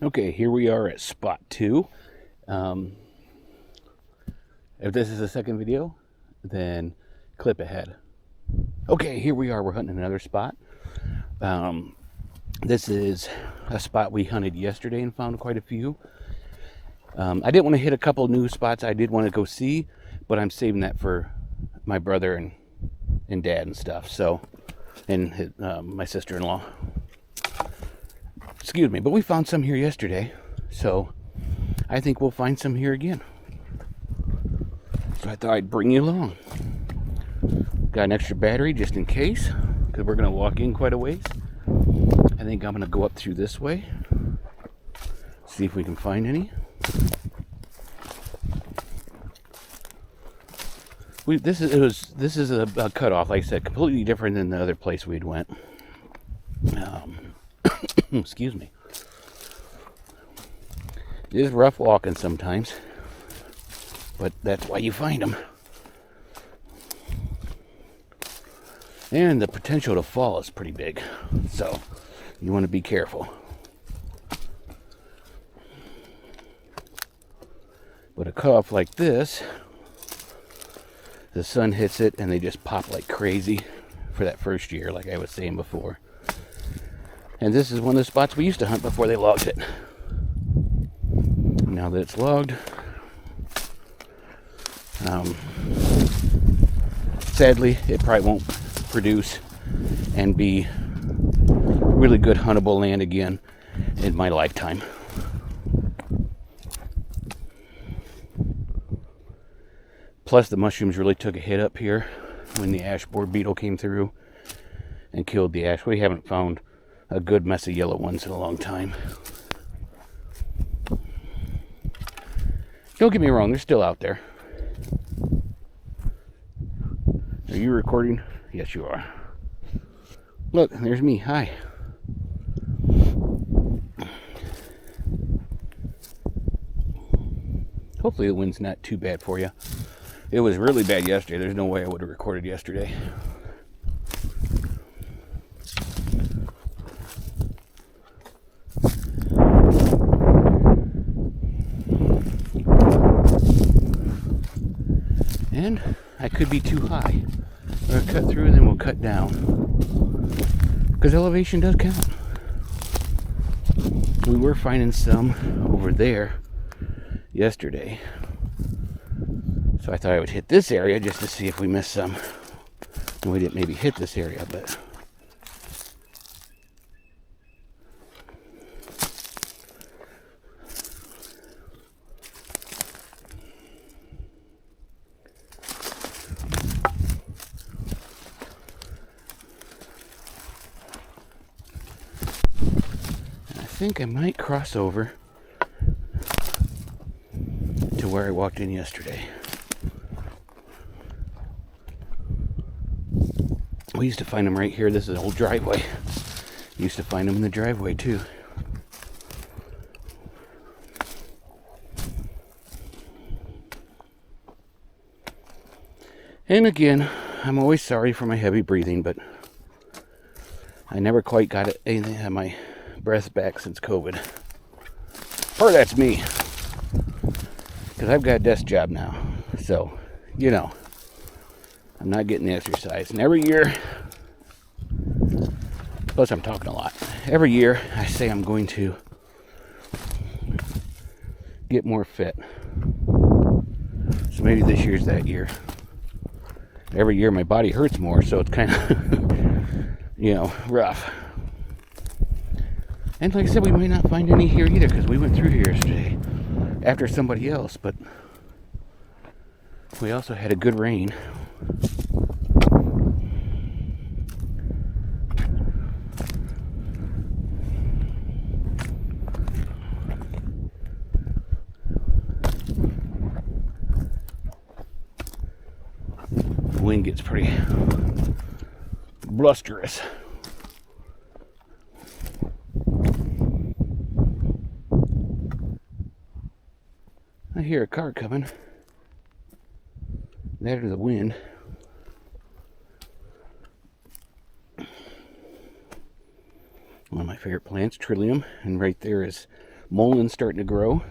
Okay, here we are at spot 2. Um, if this is the second video, then clip ahead. Okay, here we are. We're hunting another spot. This is a spot we hunted yesterday and found quite a few. I didn't want to hit a couple new spots I did want to go see, but I'm saving that for my brother and dad and stuff. So, and his, my sister-in-law. Excuse me, but we found some here yesterday, so I think we'll find some here again. So I thought I'd bring you along. Got an extra battery just in case, because we're going to walk in quite a ways. I think I'm going to go up through this way, see if we can find any. This is a cutoff, like I said, completely different than the other place we'd went. Excuse me. It is rough walking sometimes, but that's why you find them. And the potential to fall is pretty big, so you want to be careful. But a cutoff like this, the sun hits it and they just pop like crazy for that first year, like I was saying before. And this is one of the spots we used to hunt before they logged it. Now that it's logged, sadly, it probably won't produce and be really good huntable land again in my lifetime. Plus, the mushrooms really took a hit up here when the ash borer beetle came through and killed the ash. We haven't found a good mess of yellow ones in a long time. Don't get me wrong, they're still out there. Are you recording? Yes, you are. Look, there's me. Hi. Hopefully the wind's not too bad for you. It was really bad yesterday. There's no way I would have recorded yesterday. And I could be too high. We'll cut through and then we'll cut down. Because elevation does count. We were finding some over there yesterday. So I thought I would hit this area just to see if we missed some. And we didn't maybe hit this area, but I think I might cross over to where I walked in yesterday. We used to find them right here. This is an old driveway. Used to find them in the driveway too. And again, I'm always sorry for my heavy breathing, but I never quite got anything of my breath back since COVID. Or that's me. Because I've got a desk job now. So, you know, I'm not getting the exercise. And every year, plus I'm talking a lot. Every year I say I'm going to get more fit. So maybe this year's that year. Every year my body hurts more, so it's kind of, you know, rough. And like I said, we might not find any here either because we went through here yesterday after somebody else, but we also had a good rain. The wind gets pretty blusterous. I hear a car coming. That is the wind. One of my favorite plants, Trillium, and right there is mulleins starting to grow.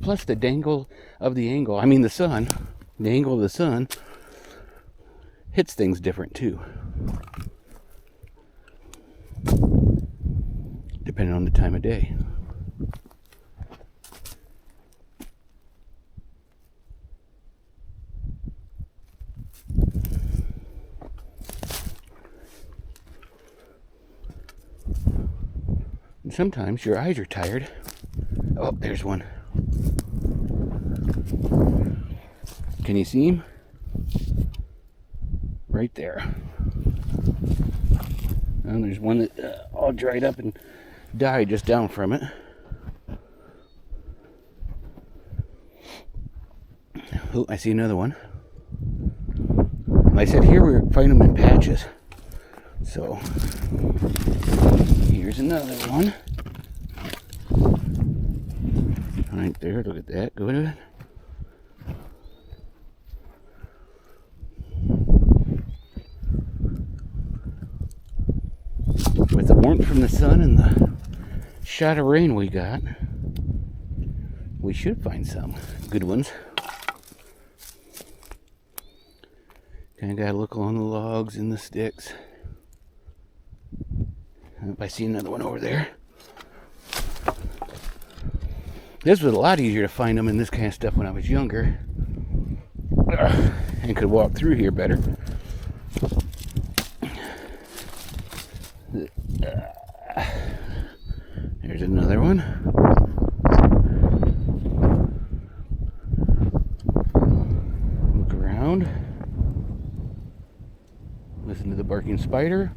Plus the dangle of the angle, the sun, the angle of the sun hits things different too, depending on the time of day. And sometimes your eyes are tired. Oh, there's one. Can you see him? Right there. And there's one that all dried up and died just down from it. Oh, I see another one. Like I said, here we find them in patches. So, here's another one. Right there, look at that. Go to it. With the warmth from the sun and the shot of rain we got, we should find some good ones. Kind of gotta look along the logs and the sticks. I see another one over there. This was a lot easier to find them in this kind of stuff when I was younger. And could walk through here better. There's another one. Look around. Listen to the barking spider.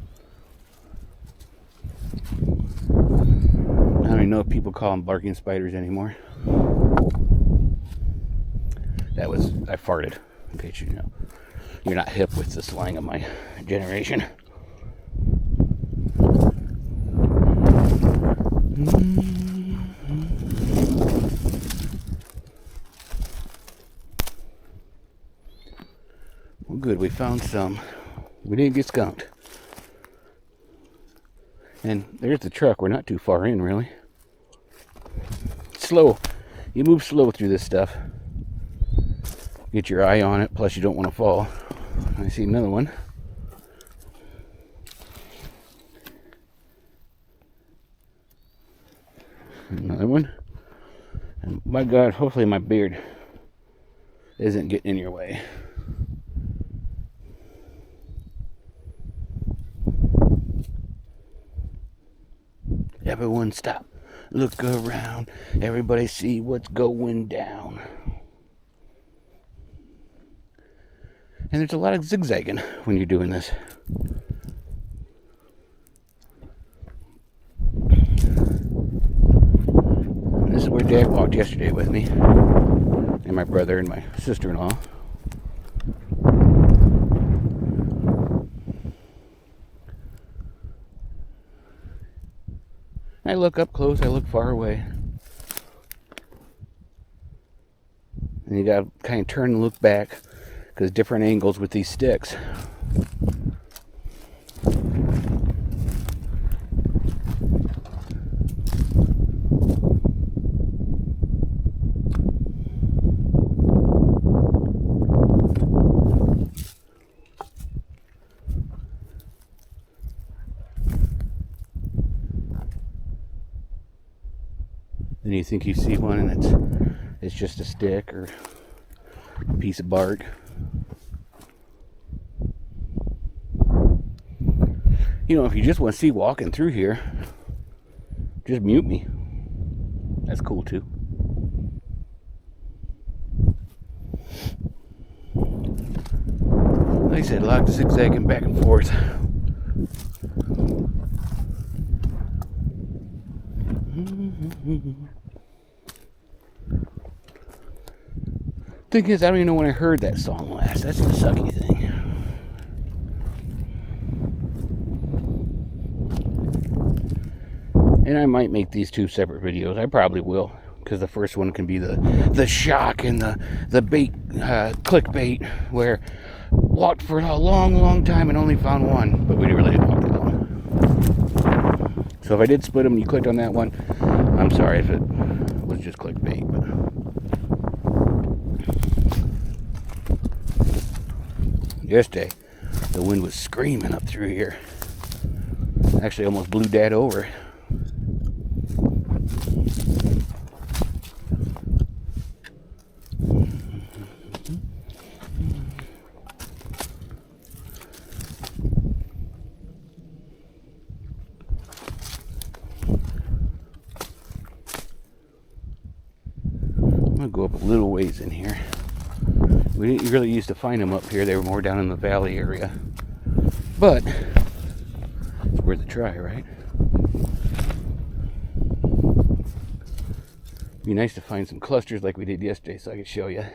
I don't even know if people call them barking spiders anymore. I farted, in case you know. You're not hip with the slang of my generation. Well, good, we found some. We didn't get skunked. And there's the truck. We're not too far in, really. Slow. You move slow through this stuff. Get your eye on it, plus you don't want to fall. I see another one. Another one. And my God, hopefully my beard isn't getting in your way. Everyone stop. Look around. Everybody see what's going down. And there's a lot of zigzagging when you're doing this. This is where Dad walked yesterday with me. And my brother and my sister-in-law. I look up close, I look far away. And you gotta kind of turn and look back, because different angles with these sticks. Then you think you see one and it's just a stick or a piece of bark. You know, if you just want to see walking through here, just mute me. That's cool too. Like I said, a lot of zigzagging back and forth. Thing is, I don't even know when I heard that song last. That's the sucky thing. And I might make these 2 separate videos. I probably will, because the first one can be the shock and the bait, clickbait, where walked for a long time and only found one, but we really didn't walk that long. So if I did split them and you clicked on that one, I'm sorry if it was just clickbait. But yesterday, the wind was screaming up through here. Actually, almost blew Dad over. I'm gonna go up a little ways in here. We didn't really used to find them up here. They were more down in the valley area. But it's worth a try, right? Be nice to find some clusters like we did yesterday so I could show you.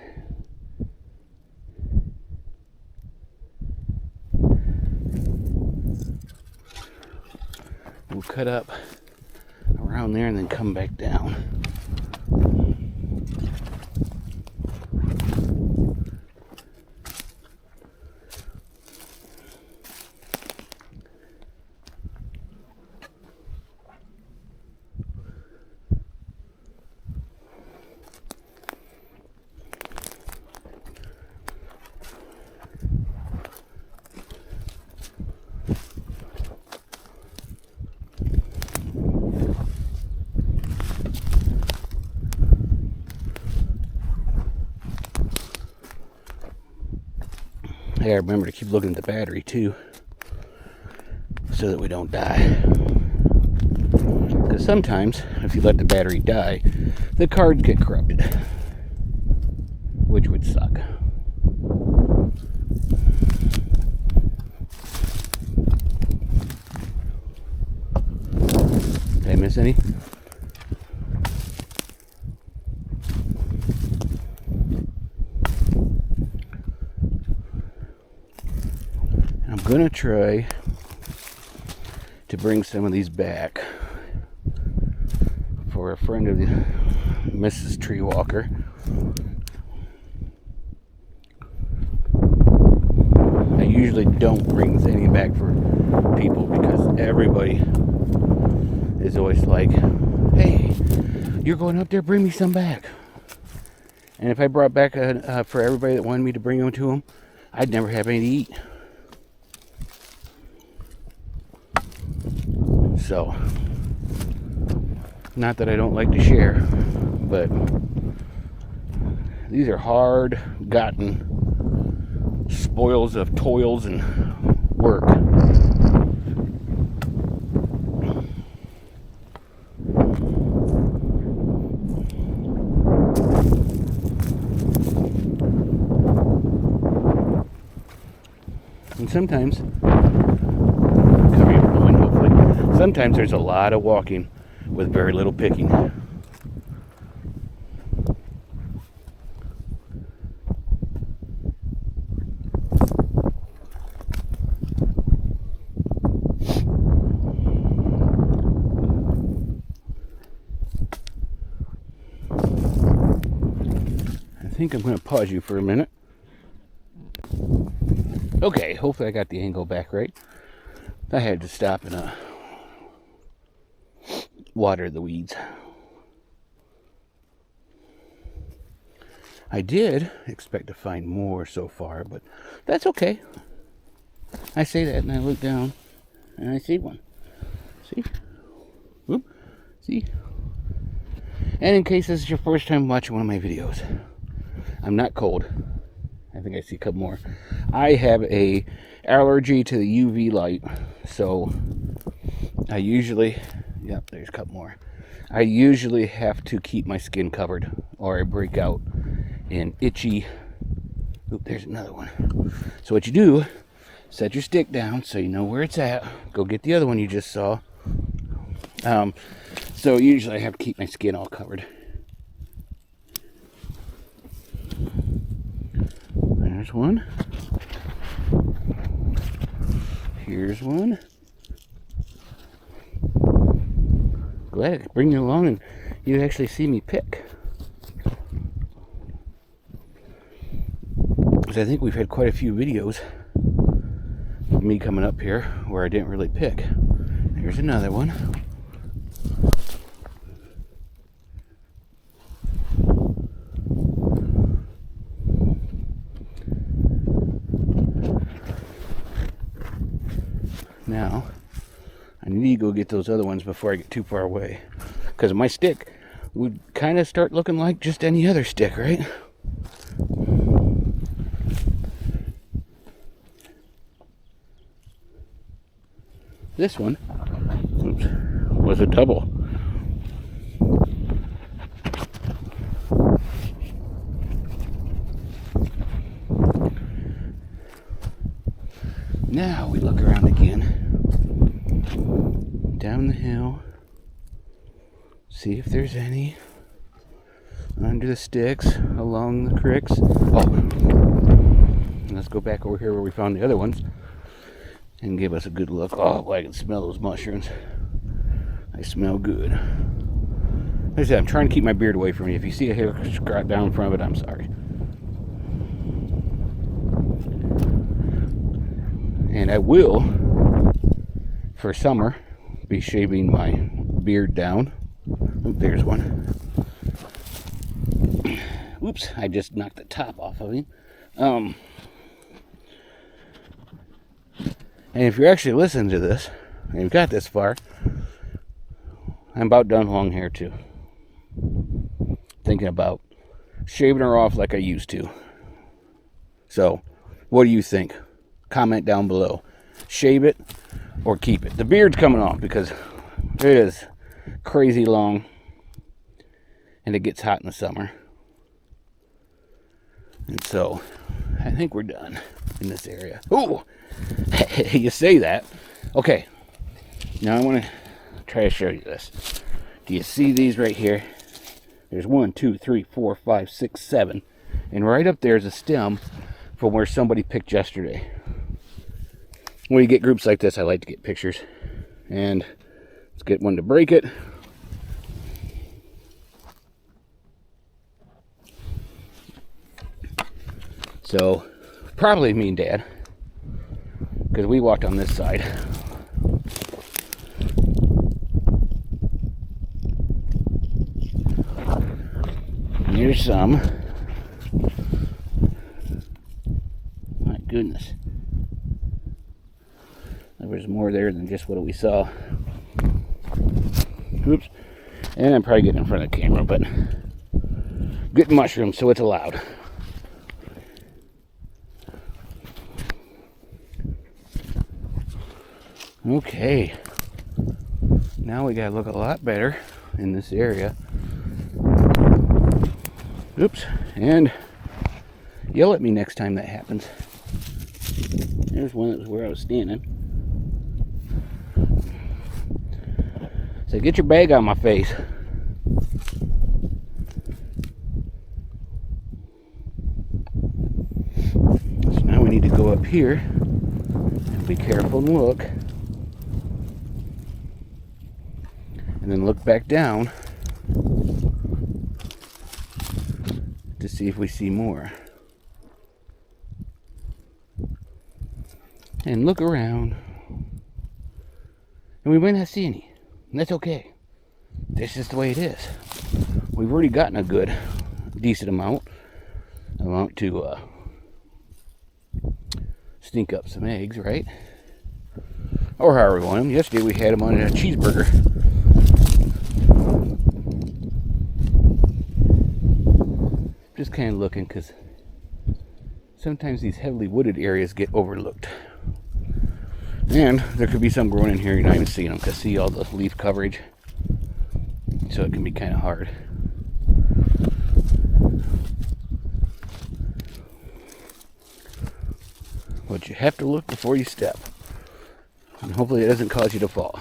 We'll cut up around there and then come back down. Yeah, remember to keep looking at the battery too, so that we don't die. Because sometimes, if you let the battery die, the cards get corrupted, which would suck. Did I miss any? I'm gonna try to bring some of these back for a friend of the Mrs. Treewalker. I usually don't bring any back for people because everybody is always like, hey, you're going up there, bring me some back. And if I brought back for everybody that wanted me to bring them to them, I'd never have any to eat. So, not that I don't like to share, but these are hard-gotten spoils of toils and work. And sometimes, sometimes there's a lot of walking with very little picking. I think I'm going to pause you for a minute. Okay, hopefully I got the angle back right. I had to stop and water the weeds. I did expect to find more so far, but that's okay. I say that and I look down and I see one. See? Whoop. See? And in case this is your first time watching one of my videos, I'm not cold. I think I see a couple more. I have a allergy to the UV light, so I usually, yep, there's a couple more. I usually have to keep my skin covered or I break out in itchy. Oop, there's another one. So what you do, set your stick down so you know where it's at. Go get the other one you just saw. So usually I have to keep my skin all covered. There's one. Here's one. glad I could bring you along and you actually see me pick. Because I think we've had quite a few videos of me coming up here where I didn't really pick. Here's another one. Now, I need to go get those other ones before I get too far away. Because my stick would kind of start looking like just any other stick, right? This one was a double. Now we look around again, down the hill, see if there's any under the sticks, along the creeks. Oh, let's go back over here where we found the other ones and give us a good look. Oh, I can smell those mushrooms. They smell good. Like I said, I'm trying to keep my beard away from me. If you see a hair scrap down from it, I'm sorry. And I will, for summer, be shaving my beard down. Oh, there's one. Oops, I just knocked the top off of him. And if you're actually listening to this, and you've got this far, I'm about done long hair too. Thinking about shaving her off like I used to. So, what do you think? Comment down below. Shave it or keep it. The beard's coming off because it is crazy long and it gets hot in the summer. And so, I think we're done in this area. Ooh! You say that. Okay. Now I want to try to show you this. Do you see these right here? There's 1, 2, 3, 4, 5, 6, 7. And right up there is a stem from where somebody picked yesterday. When you get groups like this, I like to get pictures. And let's get one to break it. So, probably me and Dad. Because we walked on this side. And here's some. My goodness. There was more there than just what we saw. Oops. And I'm probably getting in front of the camera, but good mushrooms, so it's allowed. Okay. Now we gotta look a lot better in this area. Oops. And yell at me next time that happens. There's one that was where I was standing. So get your bag on my face. So now we need to go up here and be careful and look. And then look back down to see if we see more. And look around. And we might not see any. And that's okay. That's just the way it is. We've already gotten a good, decent amount to stink up some eggs, right? Or however we want them. Yesterday we had them on a cheeseburger. Just kind of looking because sometimes these heavily wooded areas get overlooked. And there could be some growing in here you're not even seeing them because see all the leaf coverage. So it can be kind of hard. But you have to look before you step. And hopefully it doesn't cause you to fall.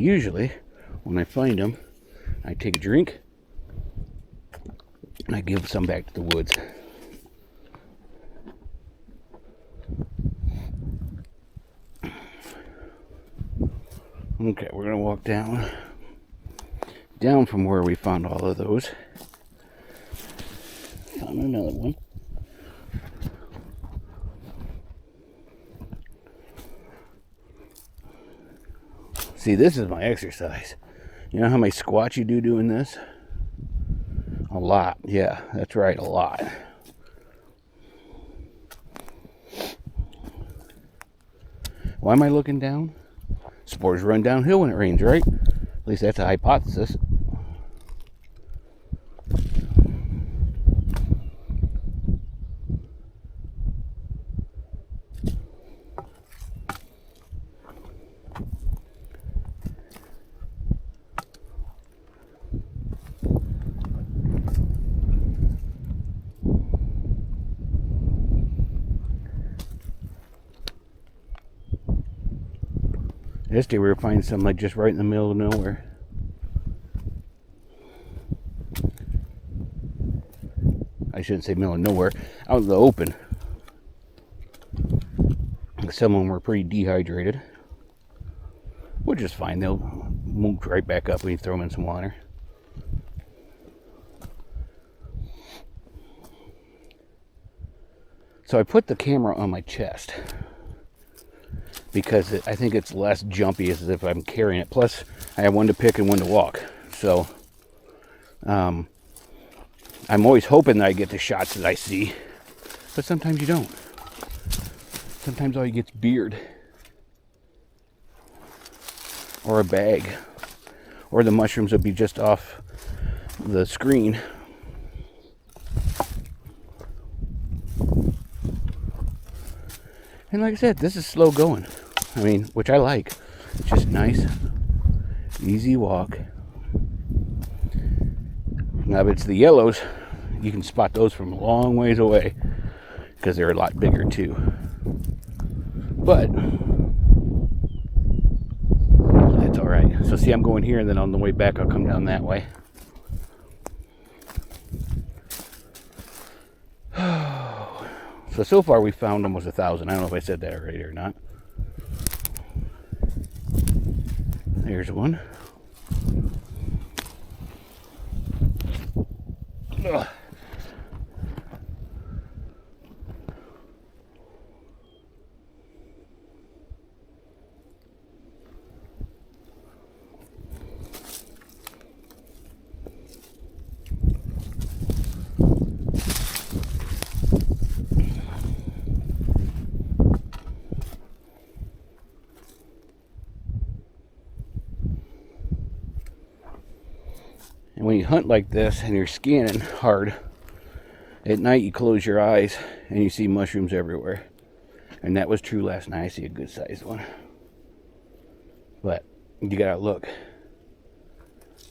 usually, when I find them, I take a drink and I give some back to the woods. Okay, we're gonna walk down from where we found all of those. Found another one. See, this is my exercise. You know how many squats you do doing this? A lot. Yeah, that's right, a lot. Why am I looking down? Spores run downhill when it rains, right? At least that's a hypothesis. Yesterday we were finding something like just right in the middle of nowhere. I shouldn't say middle of nowhere, out in the open. Some of them were pretty dehydrated, which is fine. They'll move right back up when you throw them in some water. So I put the camera on my chest because I think it's less jumpy as if I'm carrying it. Plus, I have one to pick and one to walk. So, I'm always hoping that I get the shots that I see. But sometimes you don't. Sometimes all you get's beard. Or a bag. Or the mushrooms will be just off the screen. And like I said, this is slow going. I mean, which I like. It's just nice, easy walk. Now, if it's the yellows, you can spot those from a long ways away because they're a lot bigger too. But that's all right. So see, I'm going here, and then on the way back, I'll come down that way. So far we found almost 1,000. I don't know if I said that right or not. There's one. Ugh. And when you hunt like this and you're scanning hard, at night you close your eyes and you see mushrooms everywhere. And that was true last night. I see a good sized one. But you gotta look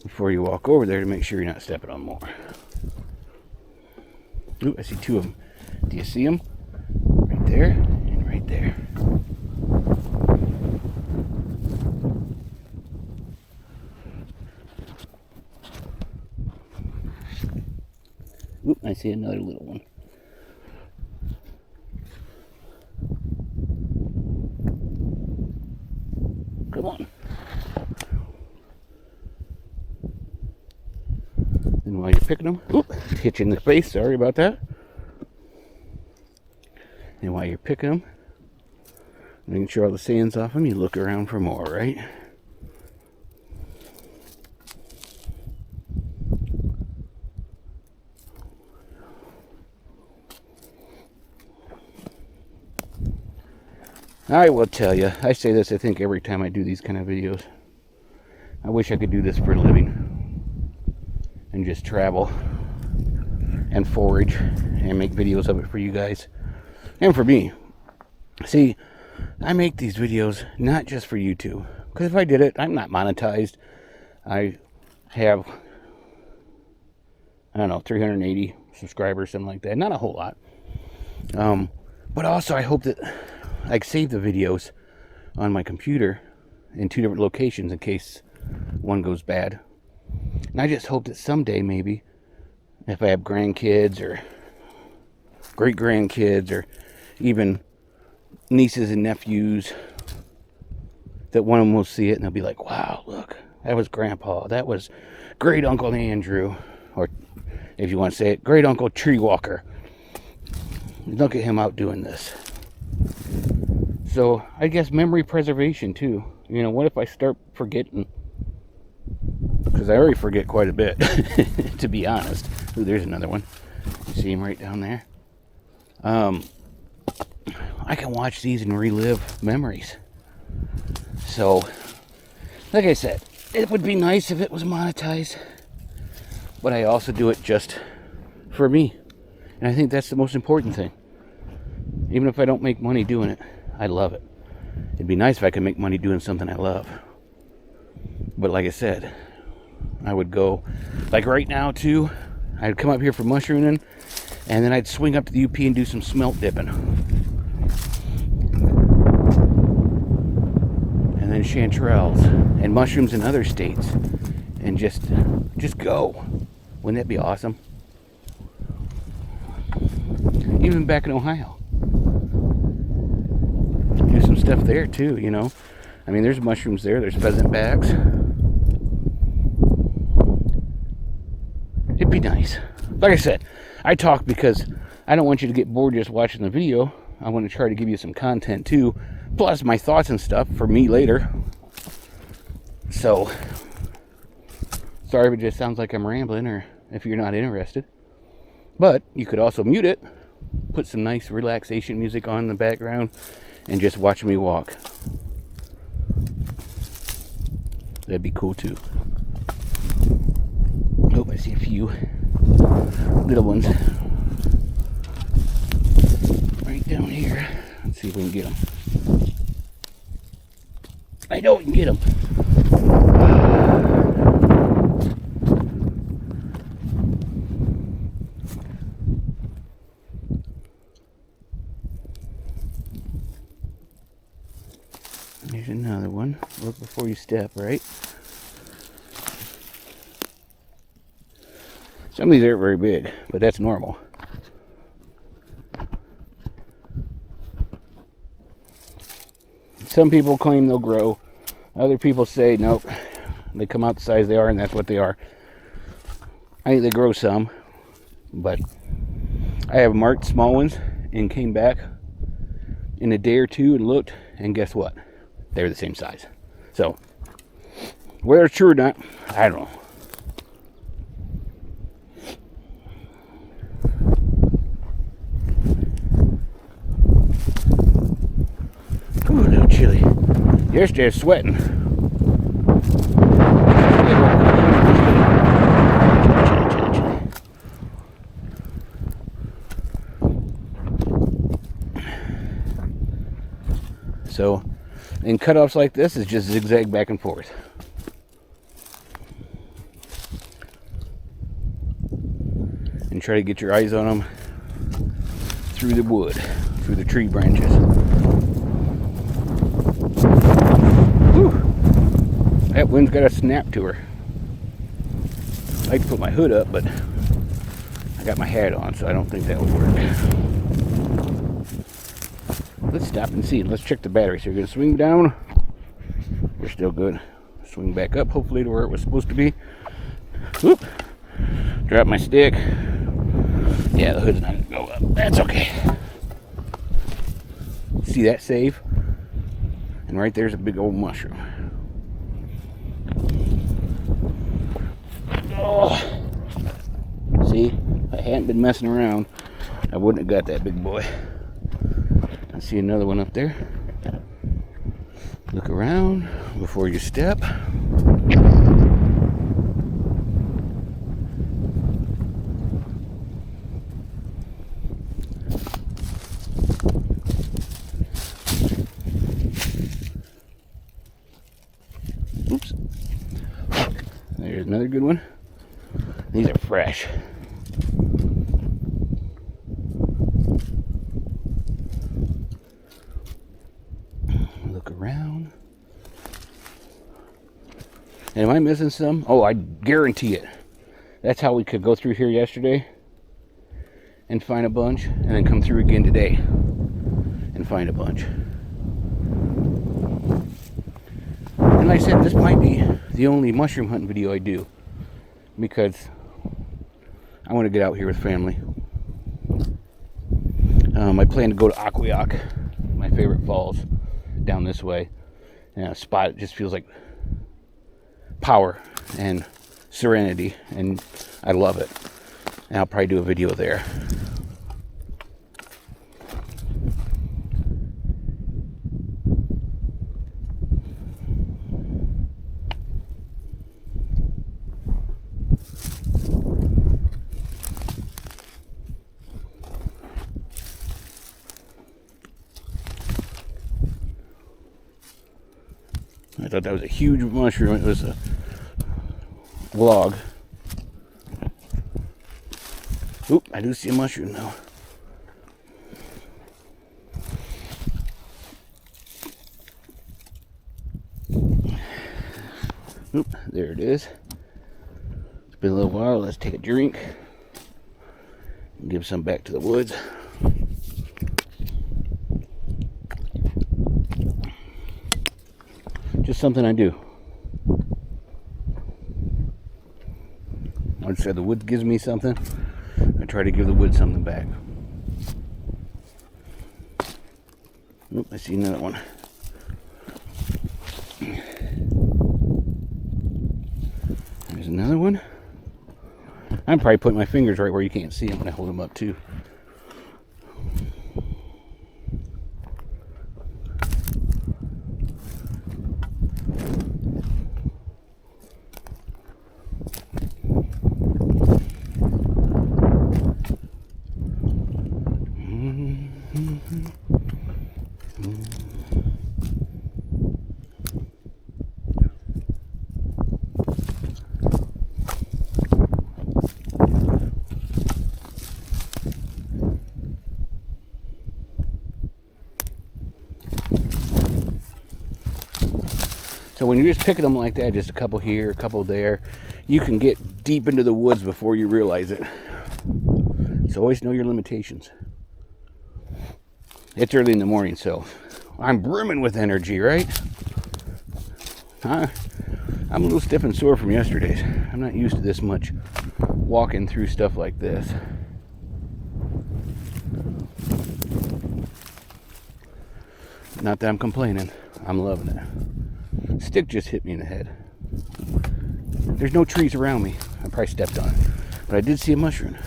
before you walk over there to make sure you're not stepping on more. Ooh, I see two of them. Do you see them? Right there and right there. Oop, I see another little one. Come on. And while you're picking them, oop, hit you in the face, sorry about that. And while you're picking them, making sure all the sand's off them, you look around for more, right? I will tell you, I say this I think every time I do these kind of videos. I wish I could do this for a living and just travel and forage and make videos of it for you guys and for me. See, I make these videos not just for YouTube, because if I did it, I'm not monetized. I have, I don't know, 380 subscribers, something like that. Not a whole lot. But also I hope that I save the videos on my computer in 2 different locations in case one goes bad. And I just hope that someday, maybe, if I have grandkids or great-grandkids or even nieces and nephews, that one of them will see it and they'll be like, wow, look, that was Grandpa. That was Great Uncle Andrew. Or, if you want to say it, Great Uncle Treewalker. Look at him out doing this. So, I guess memory preservation, too. You know, what if I start forgetting? Because I already forget quite a bit, to be honest. Ooh, there's another one. You see him right down there? I can watch these and relive memories. So, like I said, it would be nice if it was monetized. But I also do it just for me. And I think that's the most important thing. Even if I don't make money doing it, I love it. It'd be nice if I could make money doing something I love. But like I said, I would go, like right now too, I'd come up here for mushrooming, and then I'd swing up to the UP and do some smelt dipping. And then chanterelles and mushrooms in other states. And just go. Wouldn't that be awesome? Even back in Ohio. Do some stuff there too, you know. I mean, there's mushrooms there. There's pheasant backs. It'd be nice. Like I said, I talk because I don't want you to get bored just watching the video. I want to try to give you some content too. Plus my thoughts and stuff for me later. So, sorry if it just sounds like I'm rambling or if you're not interested. But you could also mute it. Put some nice relaxation music on in the background and just watch me walk. That'd be cool too. Oh, I see a few little ones right down here. Let's see if we can get them. I know we can get them. Here's another one. Look before you step, right? Some of these aren't very big, but that's normal. Some people claim they'll grow. Other people say, nope, they come out the size they are, and that's what they are. I think they grow some, but I have marked small ones and came back in a day or two and looked, and guess what? They were the same size. So, whether it's true or not, I don't know. Ooh, a little chilly. Yesterday I was sweating. So, in cutoffs like this, it's just zigzag back and forth. And try to get your eyes on them through the wood, through the tree branches. Whew. That wind's got a snap to her. I like to put my hood up, but I got my hat on, so I don't think that would work. Let's stop and see. Let's check the battery. So you're going to swing down. We're still good. Swing back up, hopefully to where it was supposed to be. Whoop. Drop my stick. Yeah, the hood's not going to go up. That's okay. See that save? And right there's a big old mushroom. Oh. See? If I hadn't been messing around, I wouldn't have got that big boy. I see another one up there. Look around before you step. Oops. There's another good one. These are fresh. Look around. And am I missing some? Oh, I guarantee it. That's how we could go through here yesterday and find a bunch, and then come through again today and find a bunch. And like I said, this might be the only mushroom hunting video I do, because I want to get out here with family. I plan to go to Aquioc, my favorite falls, down this way. And a spot, it just feels like power and serenity, and I love it. And I'll probably do a video there. I thought that was a huge mushroom. It was a log. Oop, I do see a mushroom now. Oop, there it is. It's been a little while. Let's take a drink and give some back to the woods. Just something I do. Like I said, the wood gives me something. I try to give the wood something back. Oop, I see another one. There's another one. I'm probably putting my fingers right where you can't see them when I hold them up too. So when you're just picking them like that, just a couple here, a couple there, you can get deep into the woods before you realize it. So always know your limitations. It's early in the morning, so I'm brimming with energy, right? I'm a little stiff and sore from yesterday's. I'm not used to this much walking through stuff like this. Not that I'm complaining. I'm loving it. Stick just hit me in the head. There's no trees around me. I probably stepped on it. But I did see a mushroom.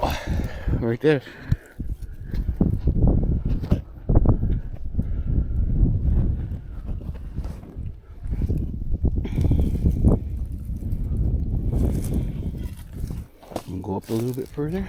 Oh, right there. I'll go up a little bit further.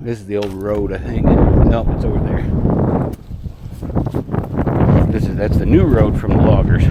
This is the old road, I think. Nope, it's over there. That's the new road from the loggers.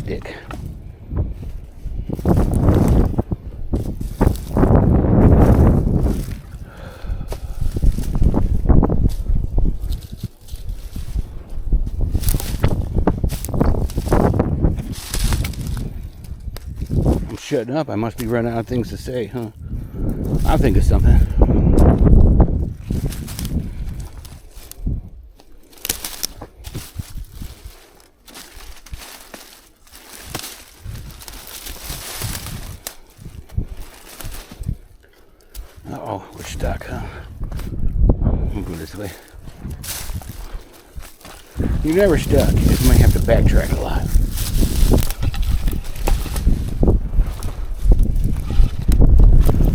stick. I'm shutting up. I must be running out of things to say, huh? I'll think of something. Uh-oh, we're stuck, huh? I'll go this way. You're never stuck. You just might have to backtrack a lot.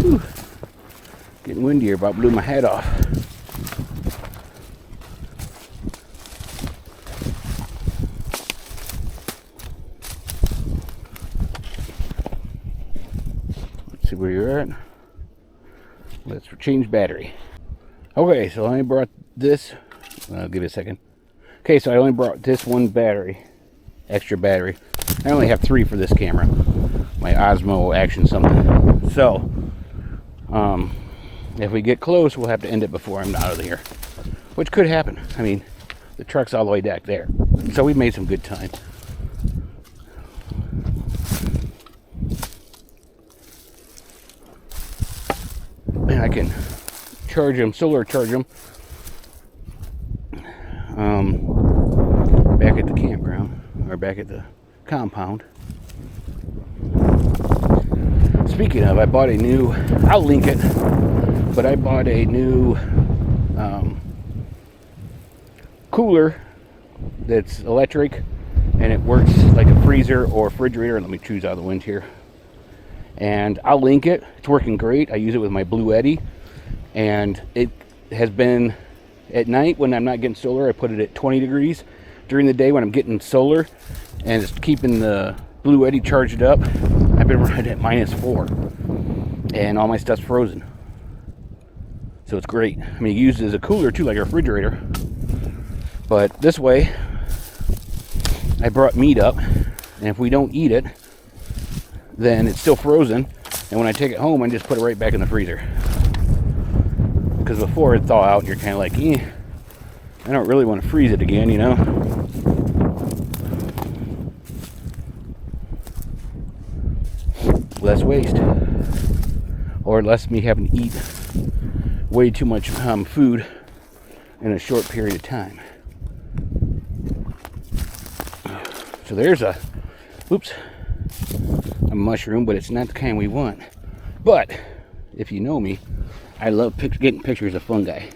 Whew. Getting windy here, about blew my head off. Let's see where you're at. Let's change battery. Okay, so I only brought this. I'll give it a second. Okay, so I only brought this one battery, extra battery. I only have 3 for this camera. My Osmo Action something. So, if we get close, we'll have to end it before I'm out of here. Which could happen. I mean, the truck's all the way back there. So we've made some good time. And I can charge them, solar charge them. Back at the campground, or back at the compound. Speaking of, I bought a new, I'll link it, but I bought a new cooler that's electric, and it works like a freezer or refrigerator. Let me choose out of the wind here. And I'll link it. It's working great. I use it with my Blue Eddy, and it has been at night when I'm not getting solar. I put it at 20 degrees. During the day when I'm getting solar and it's keeping the Blue Eddy charged up, I've been running at -4, and all my stuff's frozen. So it's great. I mean, you use it as a cooler too, like a refrigerator. But this way, I brought meat up, and if we don't eat it, then it's still frozen. And when I take it home, I just put it right back in the freezer. Because before it thaw out, you're kind of like, I don't really want to freeze it again, you know? Less waste. Or less me having to eat way too much food in a short period of time. So there's a mushroom, but it's not the kind we want. But if you know me, I love getting pictures of fungi.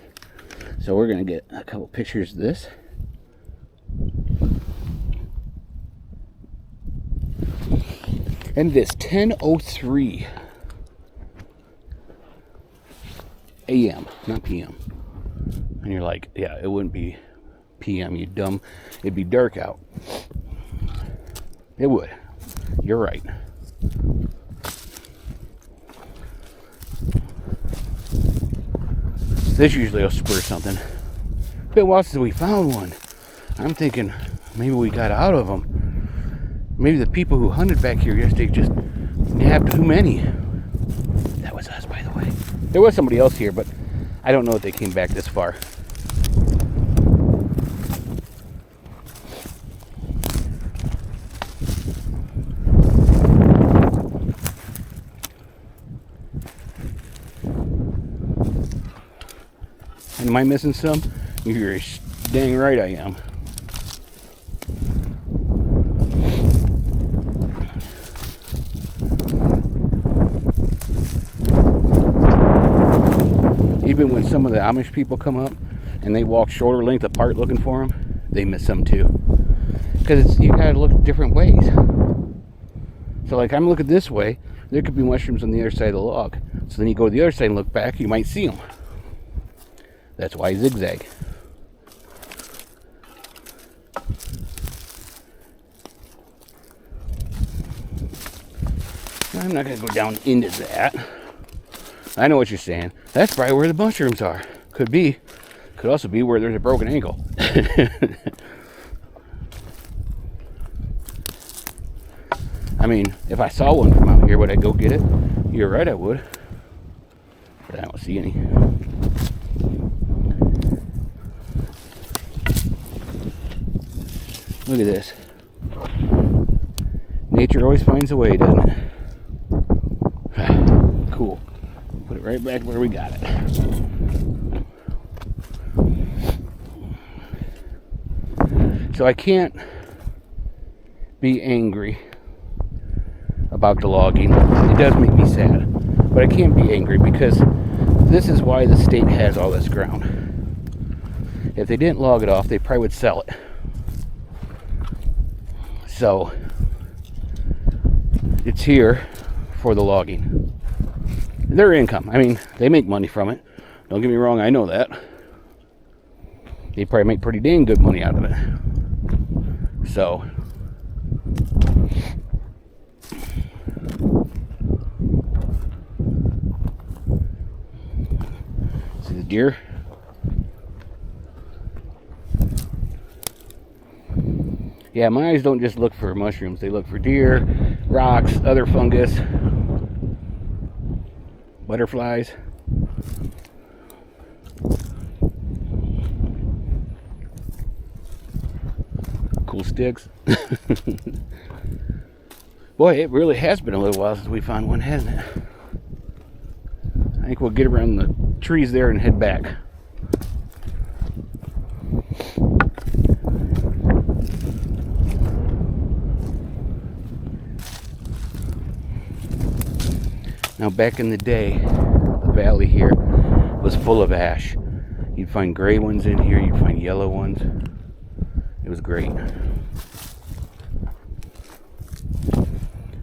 So we're gonna get a couple pictures of this. And it is 10:03 a.m., not p.m. And you're like, yeah, it wouldn't be p.m., you dumb. It'd be dark out. It would. You're right. This usually will spur something. It's been a while since we found one. I'm thinking maybe we got out of them. Maybe the people who hunted back here yesterday just nabbed too many. That was us, by the way. There was somebody else here, but I don't know if they came back this far. And am I missing some? You're dang right I am. Even when some of the Amish people come up and they walk shoulder length apart looking for them, they miss some too. Because you gotta look different ways. So like I'm looking this way, there could be mushrooms on the other side of the log. So then you go to the other side and look back, you might see them. That's why I zigzag. I'm not gonna go down into that. I know what you're saying. That's probably where the mushrooms are. Could be. Could also be where there's a broken ankle. I mean, if I saw one from out here, would I go get it? You're right, I would. But I don't see any. Look at this. Nature always finds a way, doesn't it? Cool. Put it right back where we got it. So I can't be angry about the logging. It does make me sad. But I can't be angry because this is why the state has all this ground. If they didn't log it off, they probably would sell it. So it's here for the logging. Their income. I mean, they make money from it. Don't get me wrong, I know that. They probably make pretty dang good money out of it. So see the deer? Yeah, my eyes don't just look for mushrooms. They look for deer, rocks, other fungus, butterflies. Cool sticks. Boy, it really has been a little while since we found one, hasn't it? I think we'll get around the trees there and head back. Now, back in the day, the valley here was full of ash. You'd find gray ones in here, you'd find yellow ones. It was great.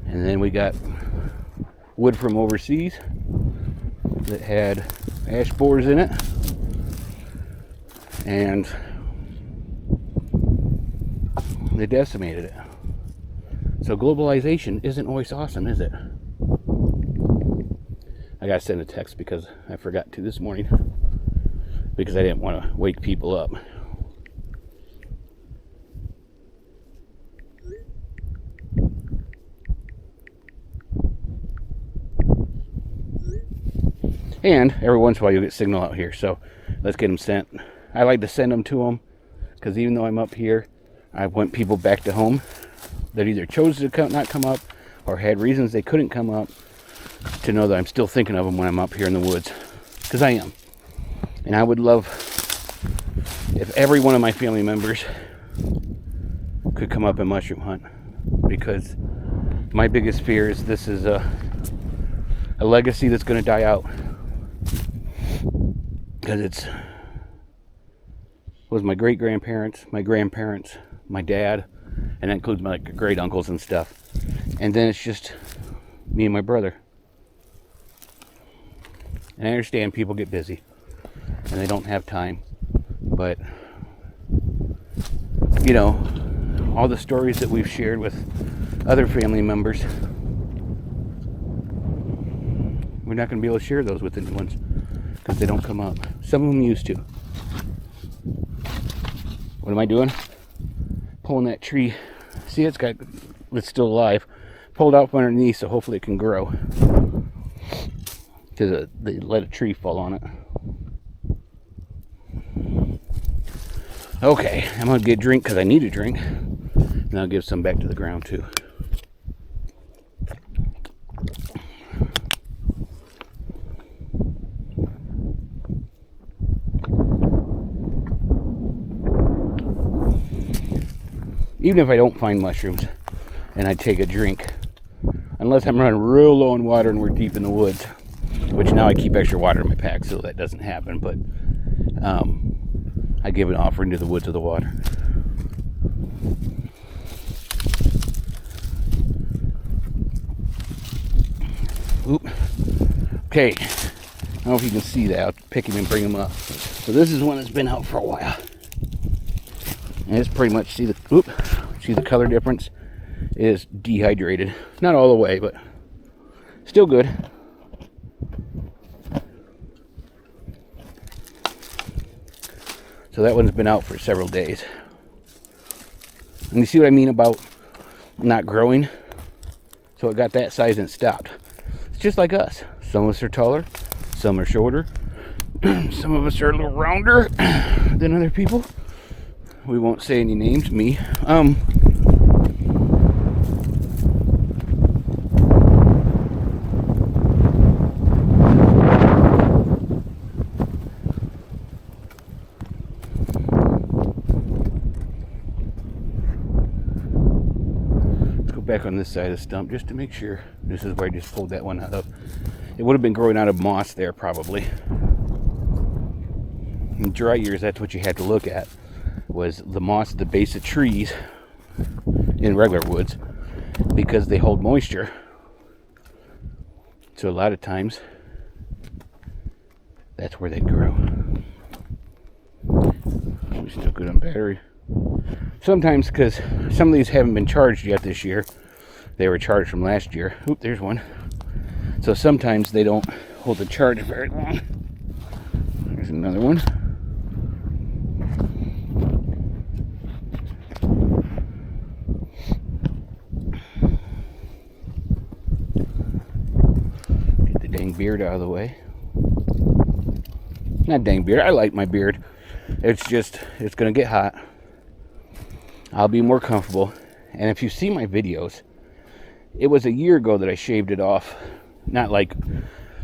And then we got wood from overseas that had ash borers in it. And they decimated it. So globalization isn't always awesome, is it? I gotta send a text because I forgot to this morning because I didn't want to wake people up. And every once in a while you'll get signal out here, so let's get them sent. I like to send them to them because even though I'm up here, I want people back to home that either chose to not come up or had reasons they couldn't come up to know that I'm still thinking of them when I'm up here in the woods, because I am. And I would love if every one of my family members could come up and mushroom hunt, because my biggest fear is this is a legacy that's going to die out, because it was my great-grandparents, my grandparents, my dad, and that includes my great uncles and stuff, and then it's just me and my brother. And I understand people get busy and they don't have time, but you know, all the stories that we've shared with other family members, we're not going to be able to share those with the new ones because they don't come up. Some of them used to. What am I doing? Pulling that tree. See, it's still alive. Pulled out from underneath, so hopefully it can grow. Because they let a tree fall on it. Okay, I'm going to get a drink because I need a drink. And I'll give some back to the ground too. Even if I don't find mushrooms and I take a drink, unless I'm running real low on water and we're deep in the woods, which now I keep extra water in my pack so that doesn't happen, but I give an offering to the woods of the water. Oop. Okay, I don't know if you can see that. I'll pick him and bring him up. So this is one that's been out for a while. And it's pretty much, see the color difference? It is dehydrated. Not all the way, but still good. So that one's been out for several days. And you see what I mean about not growing? So it got that size and it stopped. It's just like us. Some of us are taller, some are shorter, some of us are a little rounder than other people. We won't say any names. Me. Back on this side of the stump just to make sure. This is where I just pulled that one out of. It would have been growing out of moss there probably. In dry years, that's what you had to look at, was the moss at the base of trees in regular woods, because they hold moisture. So a lot of times that's where they grow. We still good on battery. Sometimes, because some of these haven't been charged yet this year. They were charged from last year. Oop, there's one. So sometimes they don't hold the charge very long. There's another one. Get the dang beard out of the way. Not dang beard, I like my beard. It's just, it's gonna get hot. I'll be more comfortable. And if you see my videos, it was a year ago that I shaved it off. Not like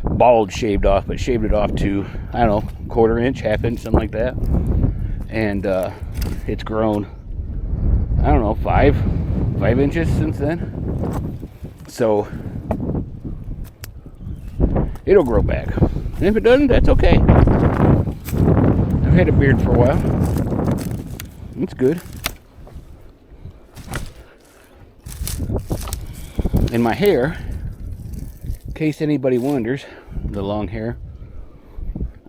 bald shaved off, but shaved it off to, I don't know, 1/4 inch, 1/2 inch, something like that. And it's grown, I don't know, 5 inches since then. So it'll grow back. And if it doesn't, that's okay. I've had a beard for a while. It's good. And my hair, in case anybody wonders, the long hair,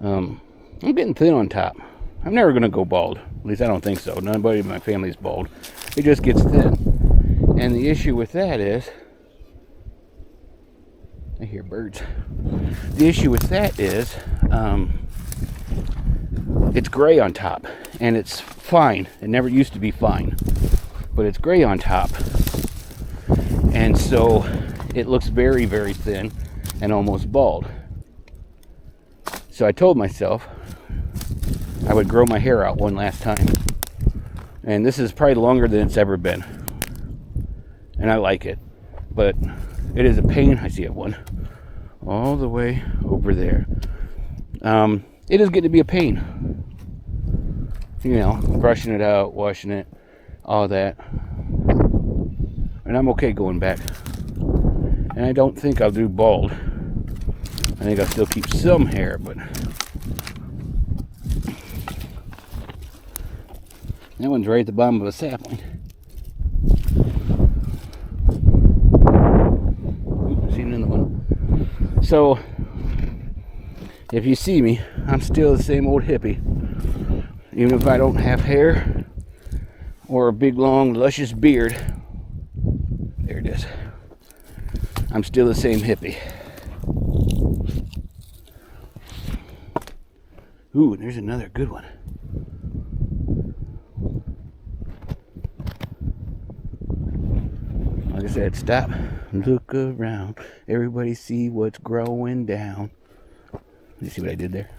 I'm getting thin on top. I'm never going to go bald. At least I don't think so. Nobody in my family is bald. It just gets thin. And the issue with that is, I hear birds. The issue with that is, it's gray on top. And it's fine. It never used to be fine. But it's gray on top. And so it looks very, very thin and almost bald. So I told myself I would grow my hair out one last time. And this is probably longer than it's ever been. And I like it. But it is a pain. I see it one all the way over there. It is getting to be a pain. You know, brushing it out, washing it, all that. And I'm okay going back. And I don't think I'll do bald. I think I'll still keep some hair, but that one's right at the bottom of a sapling. Ooh, I see another one. So, if you see me, I'm still the same old hippie. Even if I don't have hair or a big, long, luscious beard. There it is. I'm still the same hippie. Ooh, there's another good one. Like I said, stop, look around. Everybody see what's growing down. You see what I did there?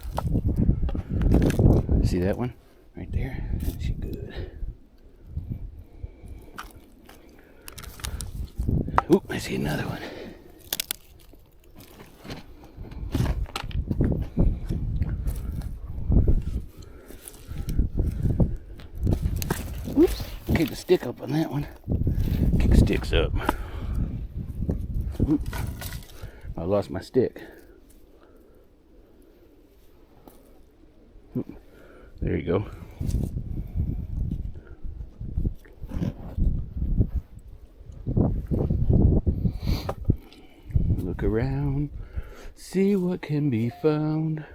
See that one? Right there? That's good. Ooh, I see another one. Oops, kick the stick up on that one. Kick sticks up. Oop, I lost my stick. Oop, there you go. Look around, see what can be found.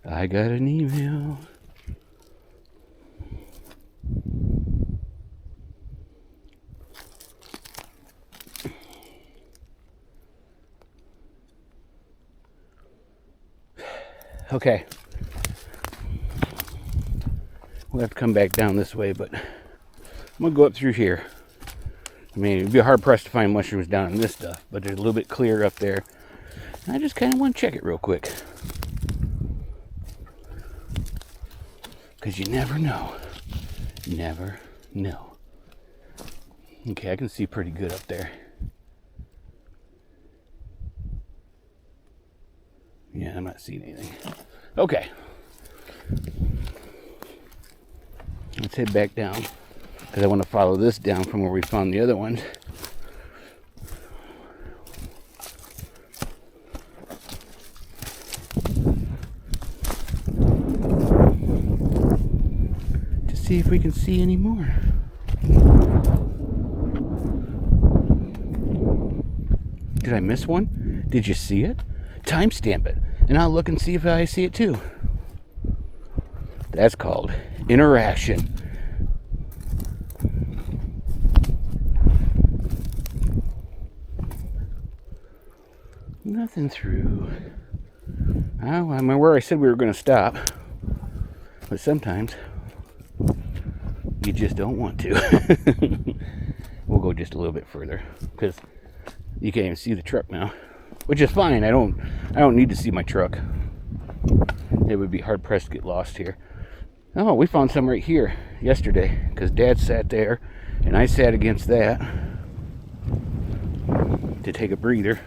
I got an email. Okay. We'll have to come back down this way, but I'm going to go up through here. I mean, it'd be hard pressed to find mushrooms down in this stuff, but they're a little bit clear up there. I just kind of want to check it real quick. Because you never know. Never know. Okay, I can see pretty good up there. Yeah, I'm not seeing anything. Okay. Let's head back down. Because I want to follow this down from where we found the other ones. To see if we can see any more. Did I miss one? Did you see it? Timestamp it. And I'll look and see if I see it too. That's called interaction. Nothing through. Oh, I'm where I said we were going to stop. But sometimes you just don't want to. We'll go just a little bit further because you can't even see the truck now, which is fine. I don't need to see my truck. It would be hard pressed to get lost here. Oh, we found some right here yesterday because Dad sat there and I sat against that to take a breather.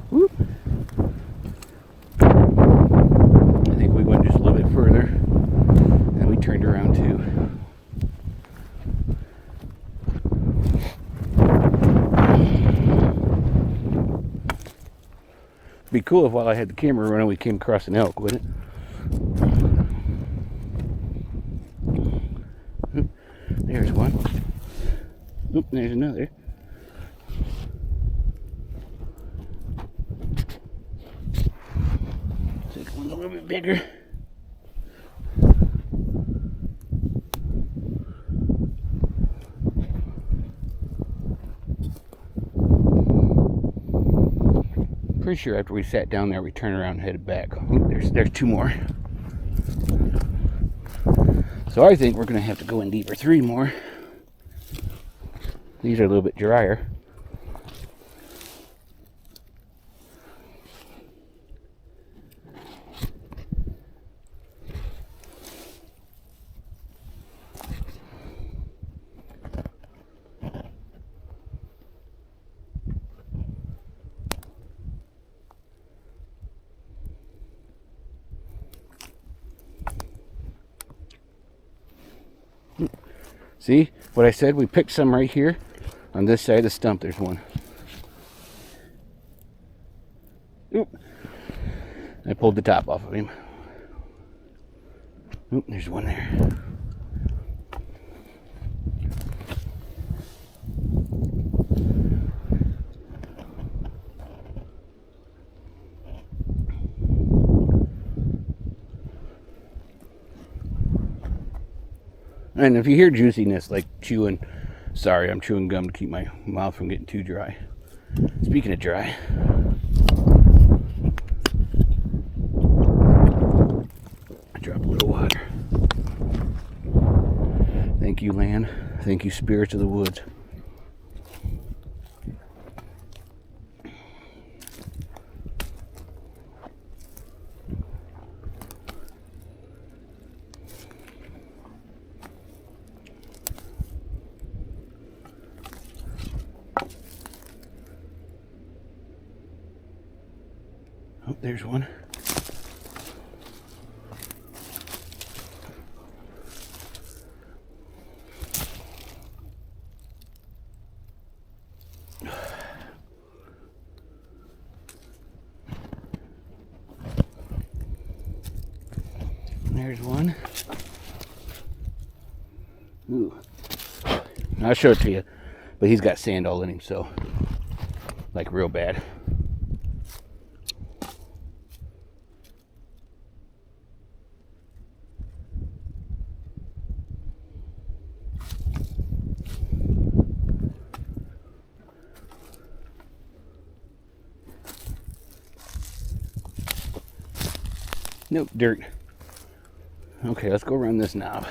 Whoop. I think we went just a little bit further and we turned around too. It'd be cool if while I had the camera running we came across an elk, wouldn't it? Oop, there's one. Oop, there's another. This one's a little bit bigger. Pretty sure after we sat down there we turned around and headed back. Ooh, there's two more. So I think we're gonna have to go in deeper. 3 more. These are a little bit drier. See what I said? We picked some right here. On this side of the stump, there's one. Oop. I pulled the top off of him. Oop, there's one there. And if you hear juiciness, like chewing, sorry, I'm chewing gum to keep my mouth from getting too dry. Speaking of dry, I drop a little water. Thank you, land. Thank you, spirits of the woods. Oh, there's one. There's one. Ooh. I'll show it to you. But he's got sand all in him, so like real bad. Nope, dirt. Okay, let's go around this knob.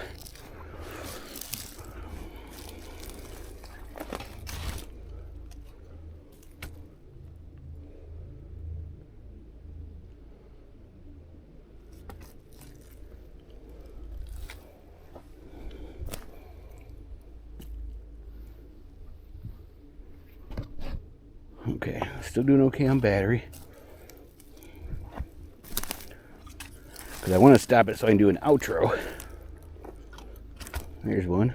Okay, still doing okay on battery. Because I want to stop it so I can do an outro. There's one.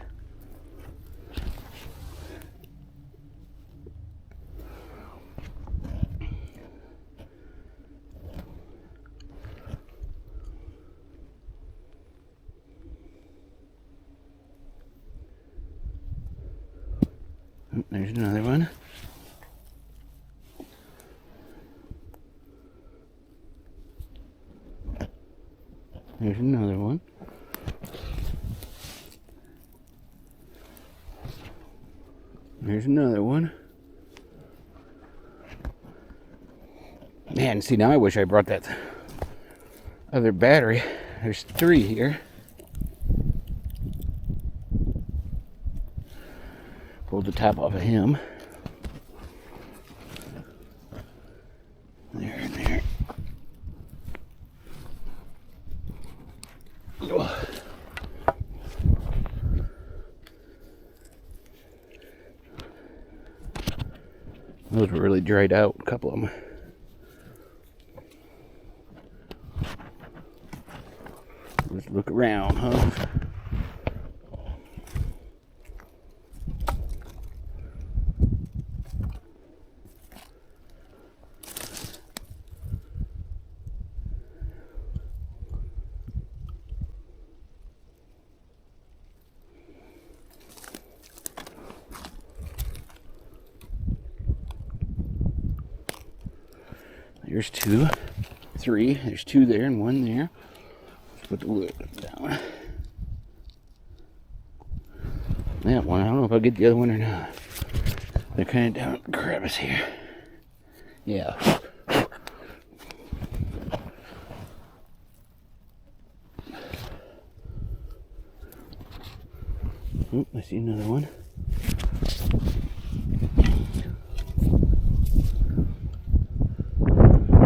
There's another one. There's another one. There's another one. Man, see, now I wish I brought that other battery. There's 3 here. Pulled the top off of him. There and there. Oh. Those were really dried out, a couple of them. Let's look around, huh? There's 2, 3. There's 2 there and 1 there. Let's put the wood down. That one, I don't know if I'll get the other one or not. They're kind of down the crevice here. Yeah. Oh, I see another one.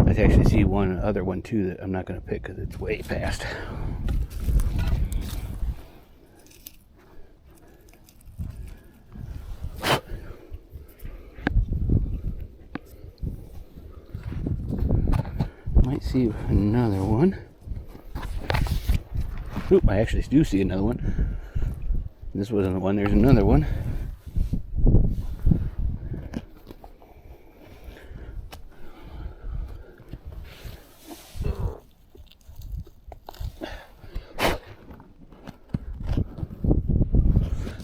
I actually see one other one too that I'm not going to pick because it's way past. Might see another one. Oop, I actually do see another one. This wasn't the one, there's another one.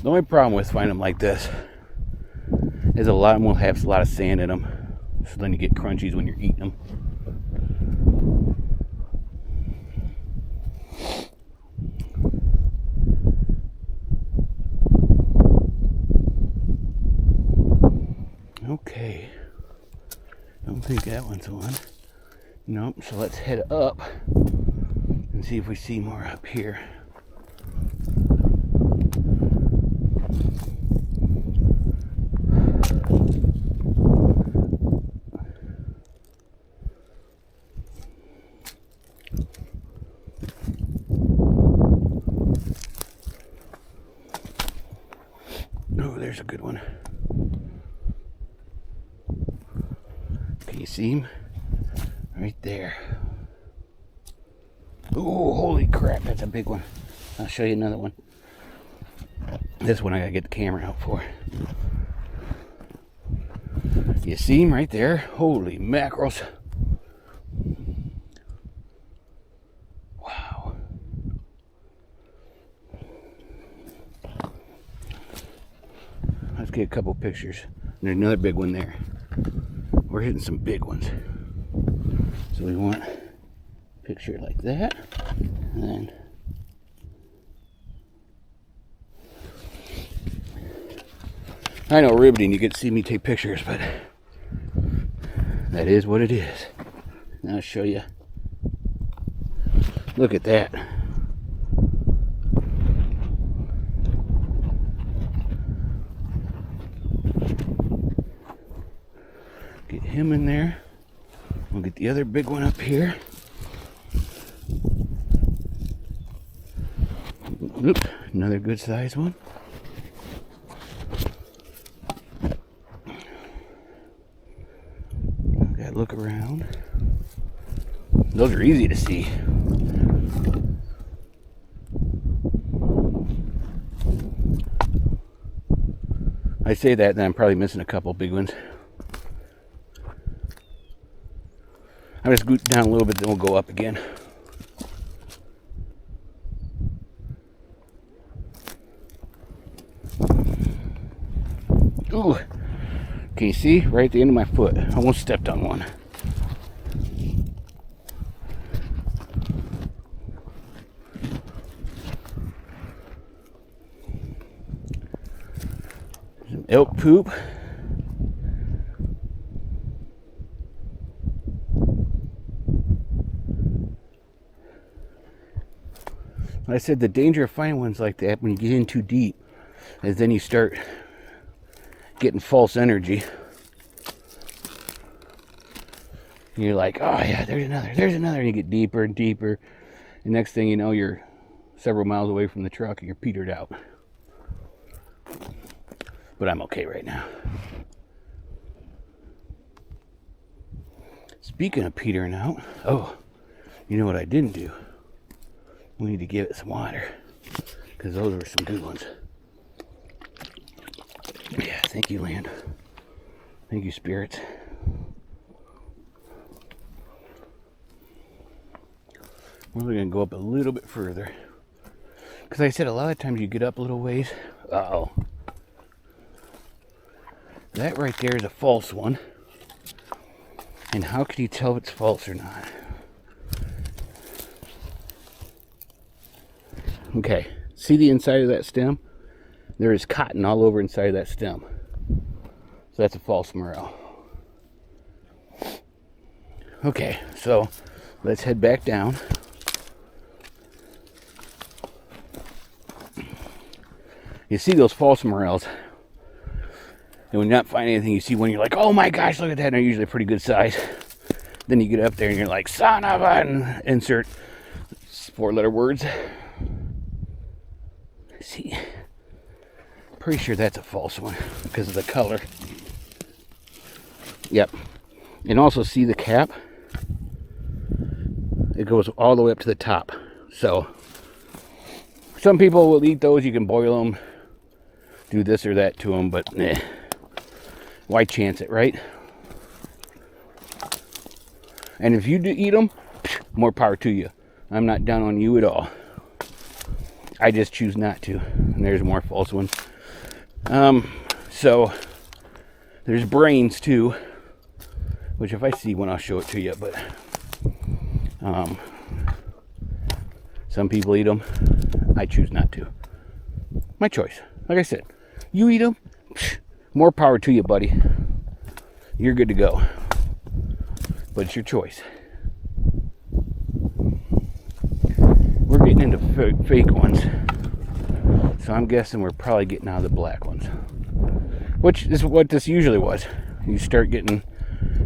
The only problem with finding them like this is a lot of them will have a lot of sand in them, so then you get crunchies when you're eating them. Okay, don't think that one's one. Nope, so let's head up and see if we see more up here. Oh, there's a good one. Can you see him? Right there. Oh, holy crap, that's a big one. I'll show you another one. This one I gotta get the camera out for. You see him right there? Holy mackerels. Wow. Let's get a couple pictures. There's another big one there. We're hitting some big ones. So we want a picture like that. And then I know riveting, you get to see me take pictures, but that is what it is. Now I'll show you. Look at that. Get him in there. We'll get the other big one up here. Oop, another good sized one. look around. Those are easy to see. I say that, then I'm probably missing a couple big ones. I'm just scoot down a little bit, then we'll go up again. Ooh, can you see? Right at the end of my foot. I almost stepped on one. Some elk poop. I said the danger of finding ones like that when you get in too deep is then you start getting false energy. And you're like, oh yeah, there's another, and you get deeper and deeper. And next thing you know, you're several miles away from the truck and you're petered out. But I'm okay right now. Speaking of petering out, oh, you know what I didn't do? We need to give it some water, because those were some good ones. Yeah, thank you, land. Thank you, spirits. We're going to go up a little bit further. Because I said a lot of times you get up a little ways. Uh-oh. That right there is a false one. And how can you tell if it's false or not? Okay, see the inside of that stem? There is cotton all over inside of that stem. So that's a false morel. Okay, so let's head back down. You see those false morels. And when you're not finding anything, you see one, you're like, oh my gosh, look at that. And they're usually a pretty good size. Then you get up there and you're like, son of a, and insert 4-letter words. See, pretty sure that's a false one because of the color. Yep. And also see the cap? It goes all the way up to the top. So some people will eat those. You can boil them, do this or that to them, but why chance it, right? And if you do eat them, more power to you. I'm not down on you at all. I just choose not to. And there's more false ones. So there's brains too, which if I see one, I'll show it to you. But some people eat them. I choose not to. My choice. Like I said, you eat them, more power to you, buddy. You're good to go. But it's your choice. We're getting into fake ones. So I'm guessing we're probably getting out of the black ones. Which is what this usually was. You start getting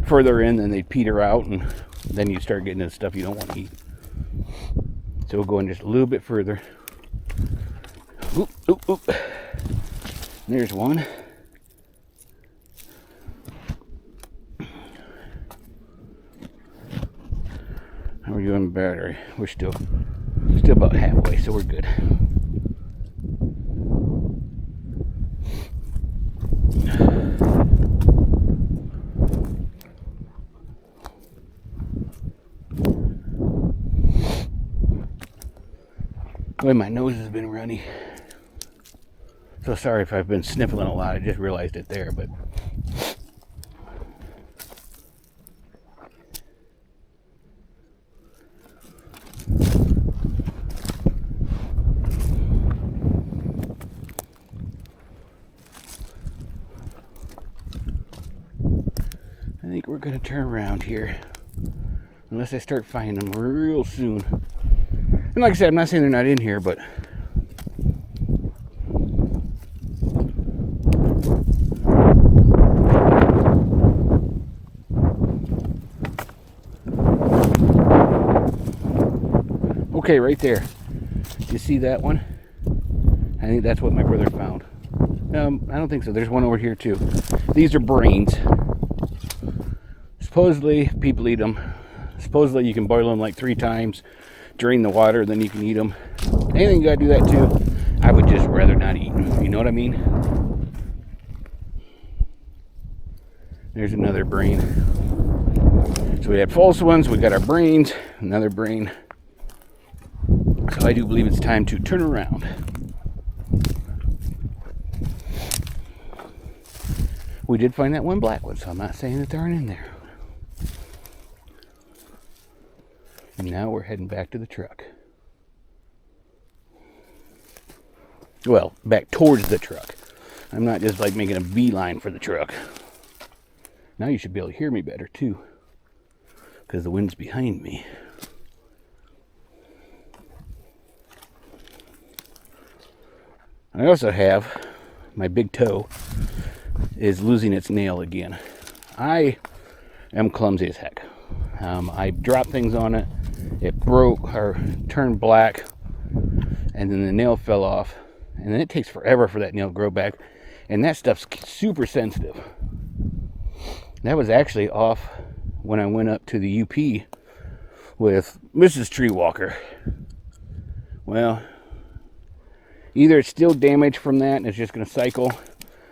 further in and they peter out, and then you start getting into stuff you don't want to eat. So we'll go in just a little bit further. Oop, oop, oop. There's one. How are we doing battery? We're still about halfway, so we're good. Boy, my nose has been runny. So sorry if I've been sniffling a lot. I just realized it there, but I think we're gonna turn around here unless I start finding them real soon. And like I said, I'm not saying they're not in here, but okay, right there. You see that one? I think that's what my brother found. I don't think so. There's one over here too. These are brains. supposedly people eat them. Supposedly you can boil them like 3 times, drain the water, then you can eat them. Anything, you gotta do that too. I would just rather not eat them. You know what I mean? There's another brain. So we had false ones, we got our brains, another brain. So I do believe it's time to turn around. We did find that one black one, so I'm not saying that they aren't in there. And now we're heading back to the truck. Well, back towards the truck. I'm not just like making a beeline for the truck. Now you should be able to hear me better too, because the wind's behind me. I also have my big toe is losing its nail again. I am clumsy as heck. I dropped things on it. It broke or turned black, and then the nail fell off. And then it takes forever for that nail to grow back. And that stuff's super sensitive. That was actually off when I went up to the UP with Mrs. Treewalker. Well, either it's still damaged from that and it's just going to cycle,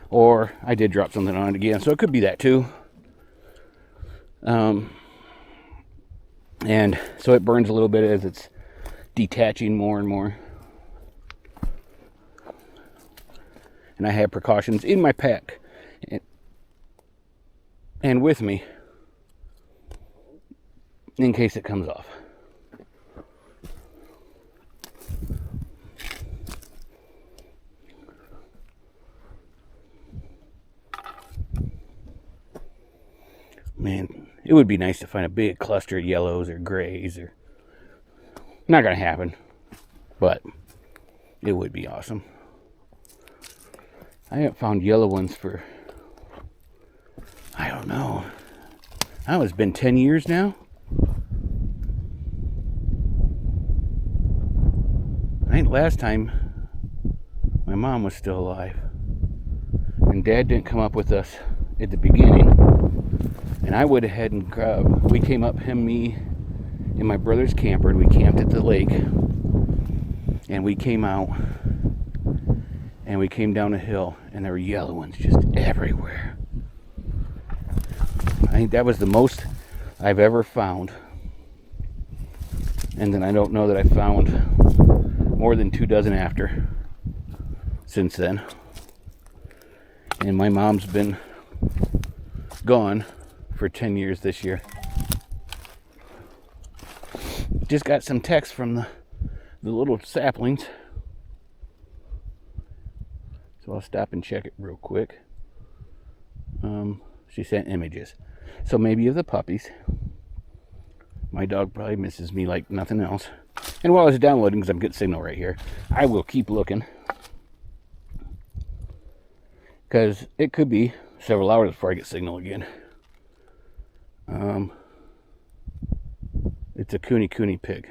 or I did drop something on it again. So it could be that too. And so it burns a little bit as it's detaching more and more. And I have precautions in my pack and with me in case it comes off. Man, it would be nice to find a big cluster of yellows or grays. Or not gonna happen, but it would be awesome. I haven't found yellow ones for, I don't know. Oh, it's been 10 years now. I think last time my mom was still alive. And Dad didn't come up with us at the beginning. And I went ahead and grabbed, we came up, him, me, and my brother's camper, and we camped at the lake. And we came out. And we came down a hill, and there were yellow ones just everywhere. I think that was the most I've ever found. And then I don't know that I found more than 2 dozen after since then. And my mom's been gone for 10 years this year. Just got some text from the little saplings. So I'll stop and check it real quick. She sent images. So maybe of the puppies. My dog probably misses me like nothing else. And while I was downloading, because I'm getting signal right here, I will keep looking. Because it could be several hours before I get signal again. It's a cooney pig.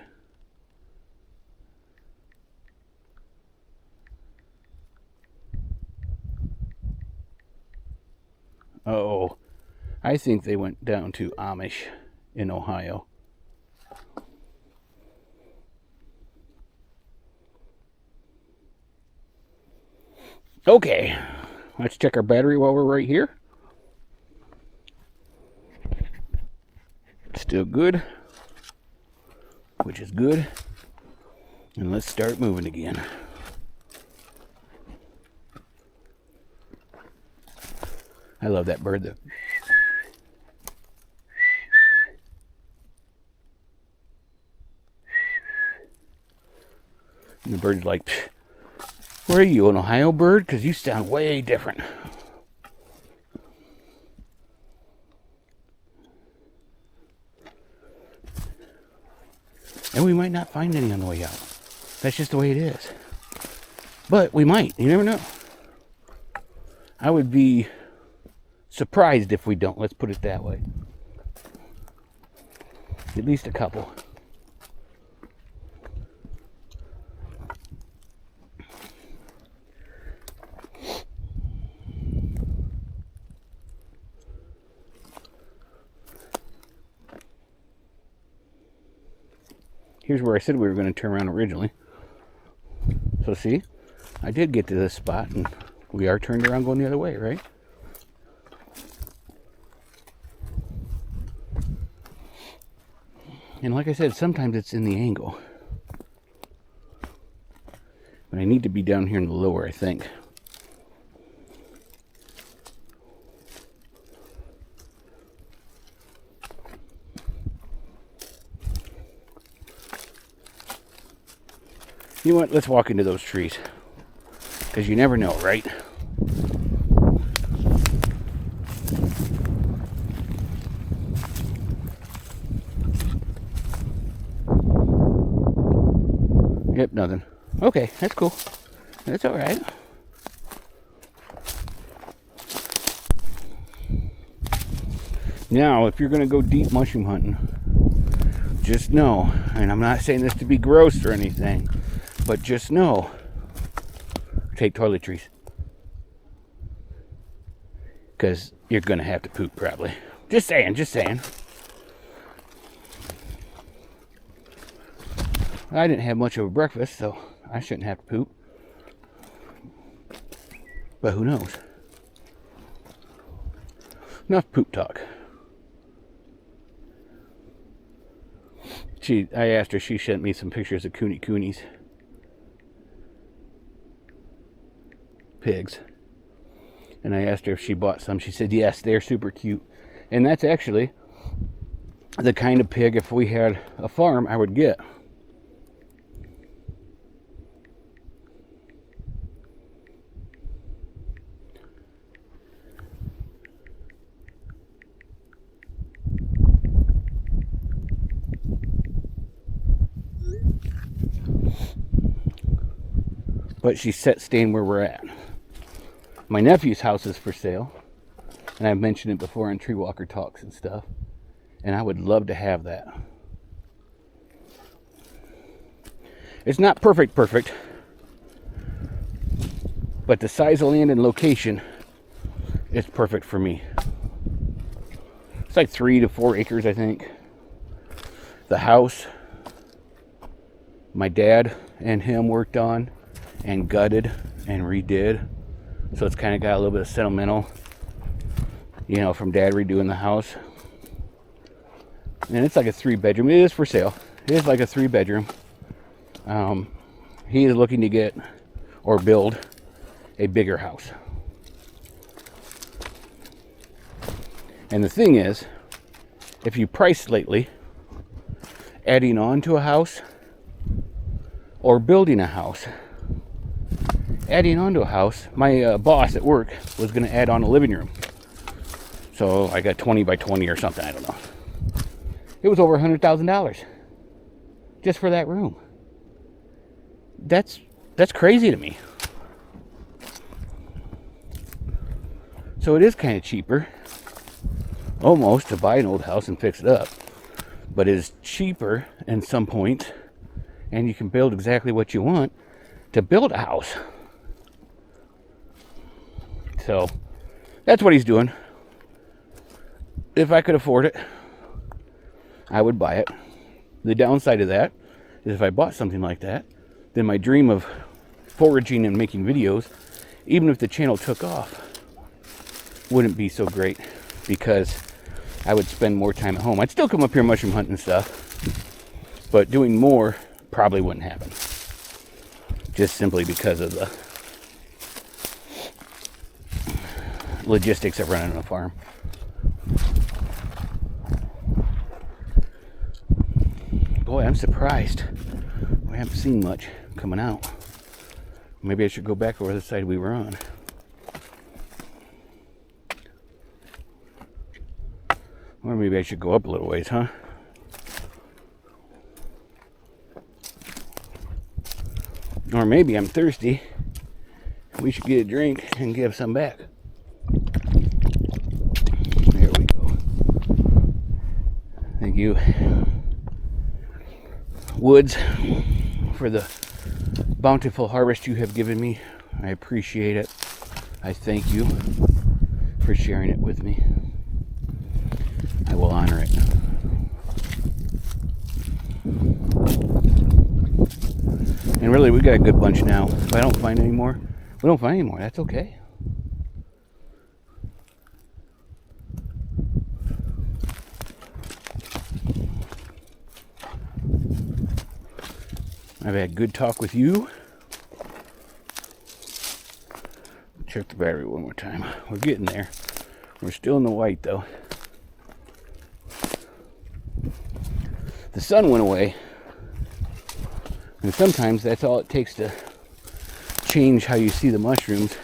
Oh, I think they went down to Amish in Ohio. Okay, let's check our battery while we're right here. Still good, which is good. And let's start moving again. I love that bird though. And the bird's like, where are you, an Ohio bird? Because you sound way different. And we might not find any on the way out. That's just the way it is. But we might. You never know. I would be surprised if we don't. Let's put it that way. At least a couple. Here's where I said we were going to turn around originally. So see, I did get to this spot, and we are turned around going the other way, right? And like I said, sometimes it's in the angle. But I need to be down here in the lower, I think. You know what? Let's walk into those trees. Because you never know, right? Yep, nothing. Okay, that's cool. That's alright. Now, if you're going to go deep mushroom hunting, just know, and I'm not saying this to be gross or anything, but just know, take toiletries. Because you're going to have to poop probably. Just saying, just saying. I didn't have much of a breakfast, so I shouldn't have to poop. But who knows? Enough poop talk. I asked her, she sent me some pictures of coonies. Pigs. And I asked her if she bought some. She said, yes, they're super cute. And that's actually the kind of pig, if we had a farm, I would get. But she's set staying where we're at. My nephew's house is for sale. And I've mentioned it before on Treewalker talks and stuff. And I would love to have that. It's not perfect. But the size of land and location is perfect for me. It's like 3 to 4 acres, I think. The house, my dad and him worked on and gutted and redid. So it's kind of got a little bit of sentimental, you know, from dad redoing the house. And it's like a 3-bedroom. It is for sale. It is like a 3-bedroom. He is looking to get or build a bigger house. And the thing is, if you price lately, adding on to a house or building a house, adding on to a house, my boss at work was going to add on a living room. So I got 20 by 20 or something, I don't know. It was over $100,000 just for that room. That's crazy to me. So it is kind of cheaper, almost, to buy an old house and fix it up. But it is cheaper in some point, and you can build exactly what you want to build a house. So that's what he's doing. If I could afford it, I would buy it. The downside of that is if I bought something like that, then my dream of foraging and making videos, even if the channel took off, wouldn't be so great, because I would spend more time at home. I'd still come up here mushroom hunting and stuff, but doing more probably wouldn't happen, just simply because of the logistics of running a farm. Boy, I'm surprised we haven't seen much coming out. Maybe I should go back over the side we were on. Or maybe I should go up a little ways, huh? Or maybe I'm thirsty. We should get a drink and give some back. There we go. Thank you, Woods, for the bountiful harvest you have given me. I appreciate it. I thank you for sharing it with me. I will honor it. And really, we got a good bunch now. If I don't find any more, we don't find any more. That's okay. I've had good talk with you. Check the battery one more time. We're getting there. We're still in the white though. The sun went away. And sometimes that's all it takes to change how you see the mushrooms.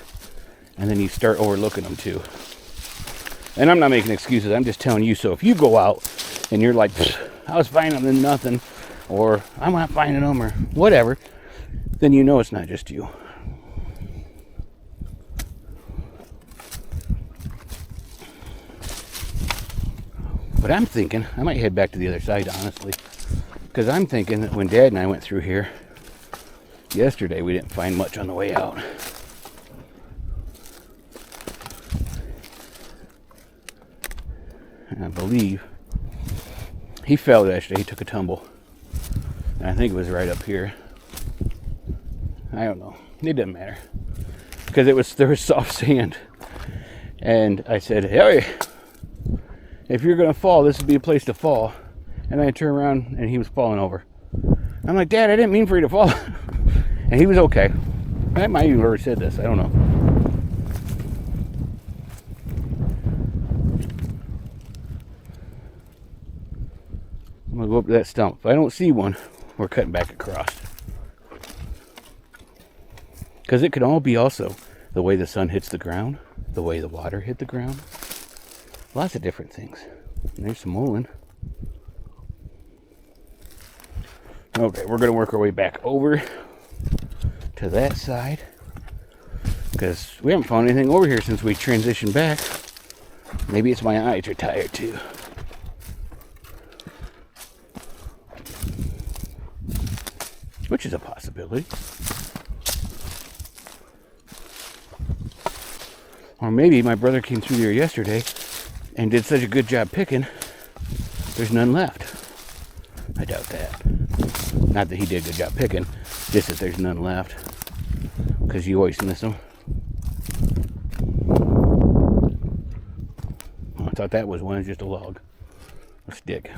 And then you start overlooking them too. And I'm not making excuses. I'm just telling you. So if you go out and you're like, I was finding them and nothing, or I'm not finding them, or whatever, then you know it's not just you. But I'm thinking, I might head back to the other side, honestly. Because I'm thinking that when Dad and I went through here yesterday, we didn't find much on the way out. And I believe he fell yesterday, he took a tumble. And I think it was right up here. I don't know. It doesn't matter. Because there was soft sand. And I said, hey, if you're going to fall, this would be a place to fall. And I turned around and he was falling over. I'm like, Dad, I didn't mean for you to fall. And he was okay. I might have already said this. I don't know. I'm going to go up to that stump. If I don't see one, we're cutting back across. Because it could all be also the way the sun hits the ground, the way the water hit the ground. Lots of different things. And there's some mullein. Okay, we're going to work our way back over to that side. Because we haven't found anything over here since we transitioned back. Maybe it's my eyes are tired too. Which is a possibility. Or maybe my brother came through there yesterday and did such a good job picking, there's none left. I doubt that. Not that he did a good job picking, just that there's none left. Because you always miss them. Oh, I thought that was one, just a log. A stick.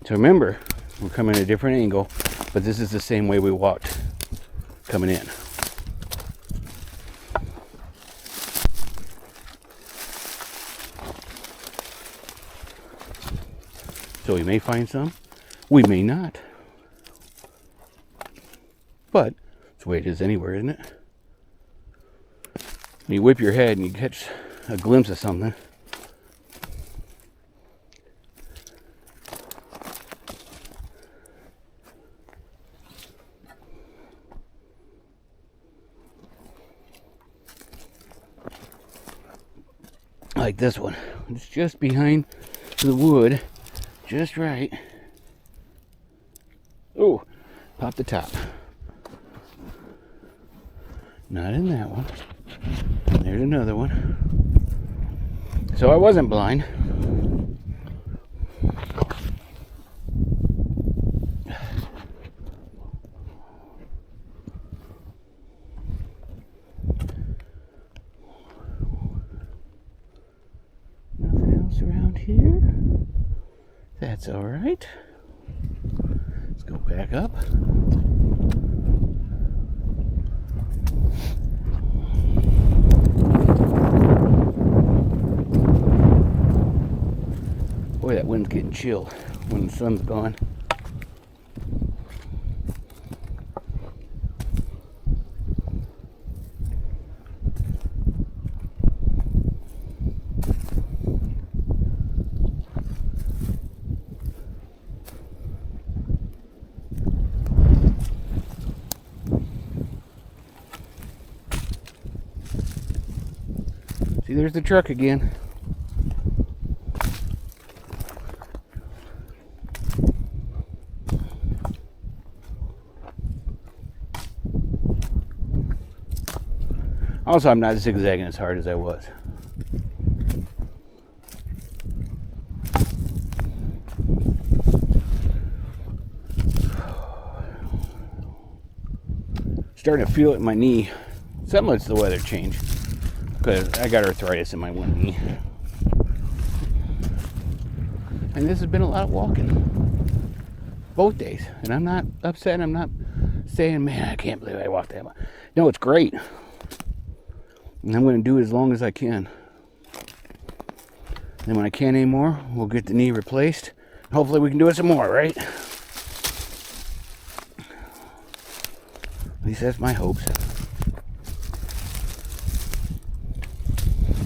So remember, we're coming at a different angle, but this is the same way we walked coming in. So we may find some, we may not. But it's the way it is anywhere, isn't it? When you whip your head and you catch a glimpse of something, like this one. It's just behind the wood, just right. Oh, pop the top. Not in that one. There's another one. So I wasn't blind. Around here. That's all right. Let's go back up. Boy, that wind's getting chill when the sun's gone. See, there's the truck again. Also, I'm not zigzagging as hard as I was. starting to feel it in my knee. Something it's the weather change, because I got arthritis in my one knee. And this has been a lot of walking. Both days. And I'm not upset. I'm not saying, man, I can't believe I walked that much. No, it's great. And I'm going to do it as long as I can. And when I can't anymore, we'll get the knee replaced. Hopefully we can do it some more, right? At least that's my hopes.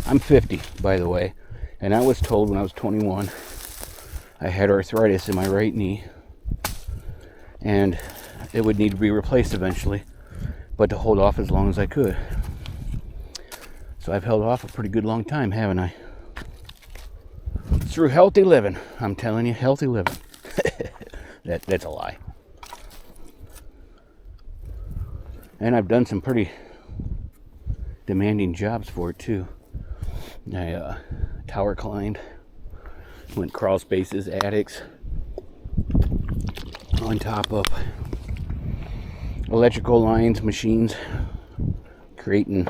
I'm 50, by the way. And I was told when I was 21, I had arthritis in my right knee. And it would need to be replaced eventually. But to hold off as long as I could. So I've held off a pretty good long time, haven't I? Through healthy living. I'm telling you, healthy living. That's a lie. And I've done some pretty demanding jobs for it too. I tower climbed, went crawl spaces, attics, on top of electrical lines, machines, creating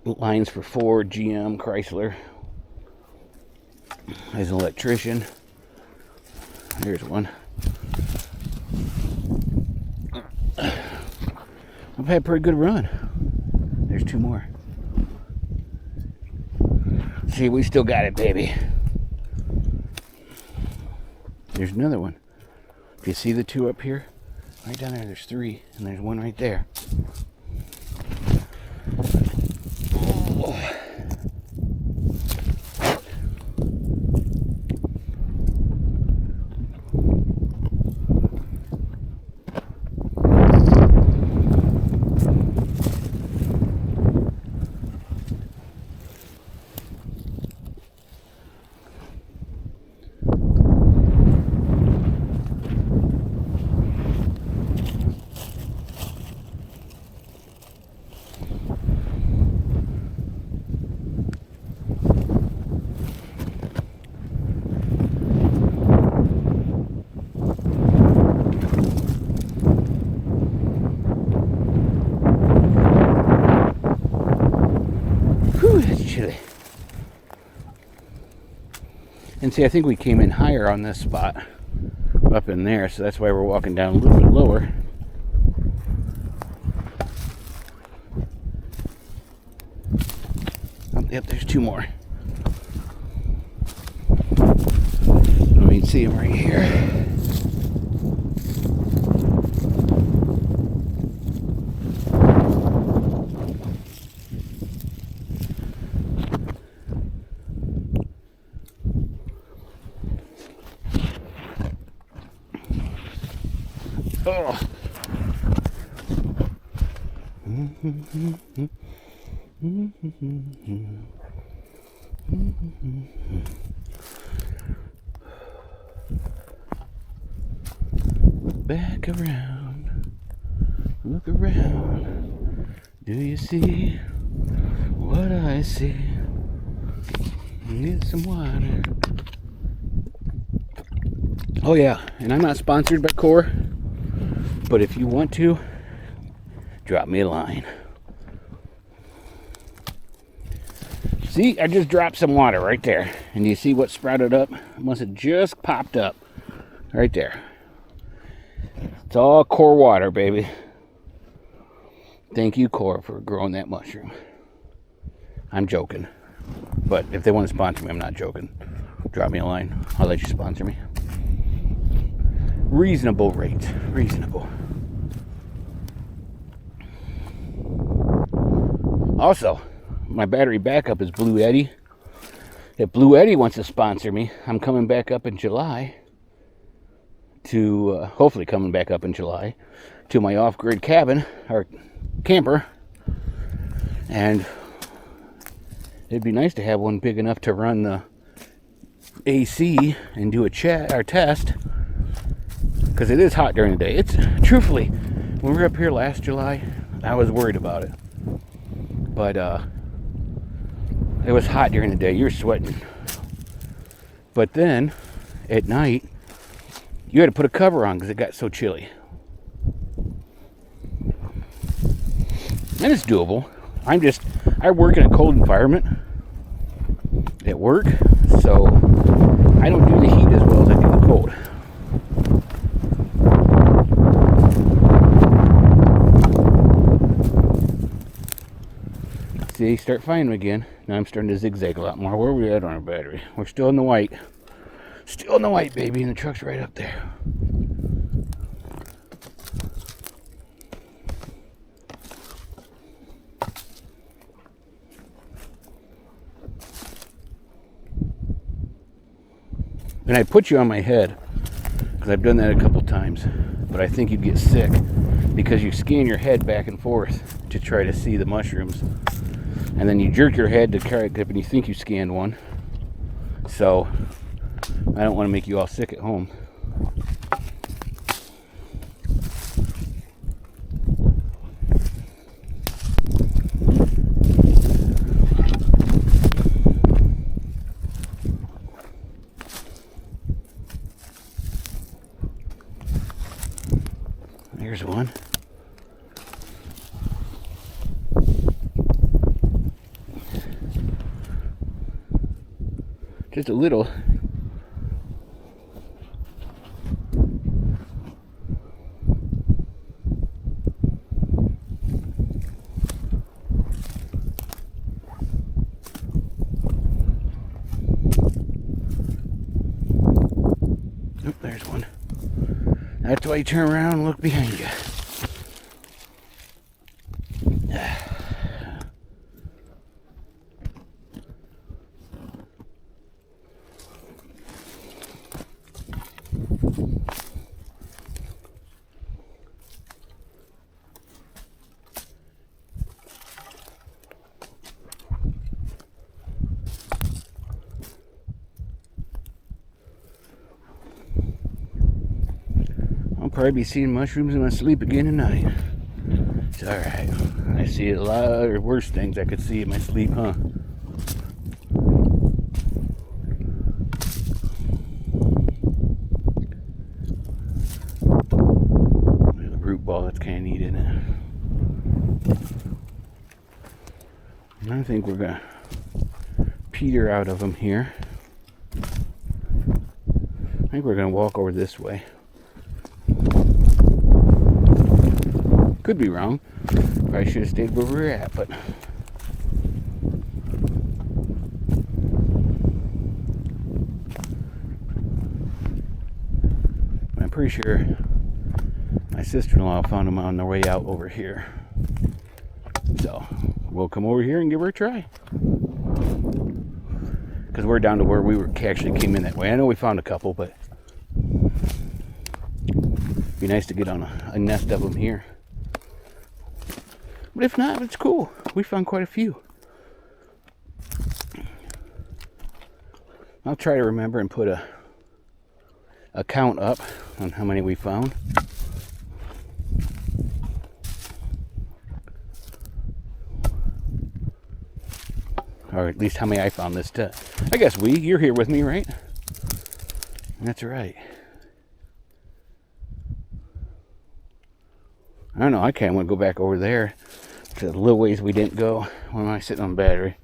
lines for Ford, GM, Chrysler. As an electrician, there's one. I've had a pretty good run. There's two more. See, we still got it, baby. There's another one. If you see the two up here, right down there, there's three, and there's one right there. Oh. Chilly. And see, I think we came in higher on this spot up in there, so that's why we're walking down a little bit lower. Oh, yep, there's two more. You can see them right here. Oh. Look back around. Look around. Do you see what I see? Need some water. Oh yeah, and I'm not sponsored by Core. But if you want to, drop me a line. See, I just dropped some water right there. And you see what sprouted up? It must have just popped up. Right there. It's all Core water, baby. Thank you, Core, for growing that mushroom. I'm joking. But if they want to sponsor me, I'm not joking. Drop me a line. I'll let you sponsor me. Reasonable rates. Reasonable. Also, my battery backup is Blue Eddy. If Blue Eddy wants to sponsor me, I'm coming back up in July to, hopefully coming back up in July, to my off-grid cabin, or camper. And it'd be nice to have one big enough to run the AC and do a test. Because it is hot during the day. It's, truthfully, when we were up here last July, I was worried about it. But it was hot during the day. You were sweating. But then, at night, you had to put a cover on because it got so chilly. And it's doable. I work in a cold environment at work, so I don't do the heat as well as I do the cold. See, start finding them again. Now I'm starting to zigzag a lot more. Where are we at on our battery? We're still in the white. Still in the white, baby, and the truck's right up there. And I put you on my head because I've done that a couple times, but I think you'd get sick because you scan your head back and forth to try to see the mushrooms, and then you jerk your head to carry it up and you think you scanned one. So I don't want to make you all sick at home. There's one. Just a little. Oh, there's one. That's why you turn around and look behind you. I'll probably be seeing mushrooms in my sleep again tonight. It's alright. I see a lot of worse things I could see in my sleep, huh? There's a root ball that's kind of neat in it. And I think we're going to peter out of them here. I think we're going to walk over this way. Could be wrong. Probably should have stayed where we were at, but I'm pretty sure my sister-in-law found them on their way out over here. So we'll come over here and give her a try. Because we're down to where we were actually came in that way. I know we found a couple, but it'd be nice to get on a nest of them here. But if not, it's cool. We found quite a few. I'll try to remember and put a count up on how many we found. Or at least how many I found this time. I guess you're here with me, right? That's right. I don't know, I kind of want to go back over there to the little ways we didn't go. When am I sitting on battery?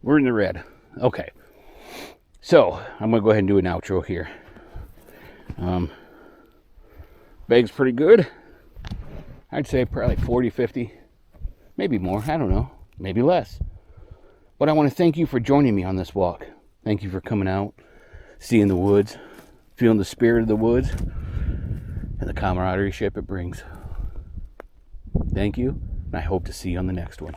We're in the red. Okay. So, I'm going to go ahead and do an outro here. Bag's pretty good. I'd say probably 40, 50. Maybe more. I don't know. Maybe less. But I want to thank you for joining me on this walk. Thank you for coming out, seeing the woods, feeling the spirit of the woods, and the camaraderie it brings. Thank you, and I hope to see you on the next one.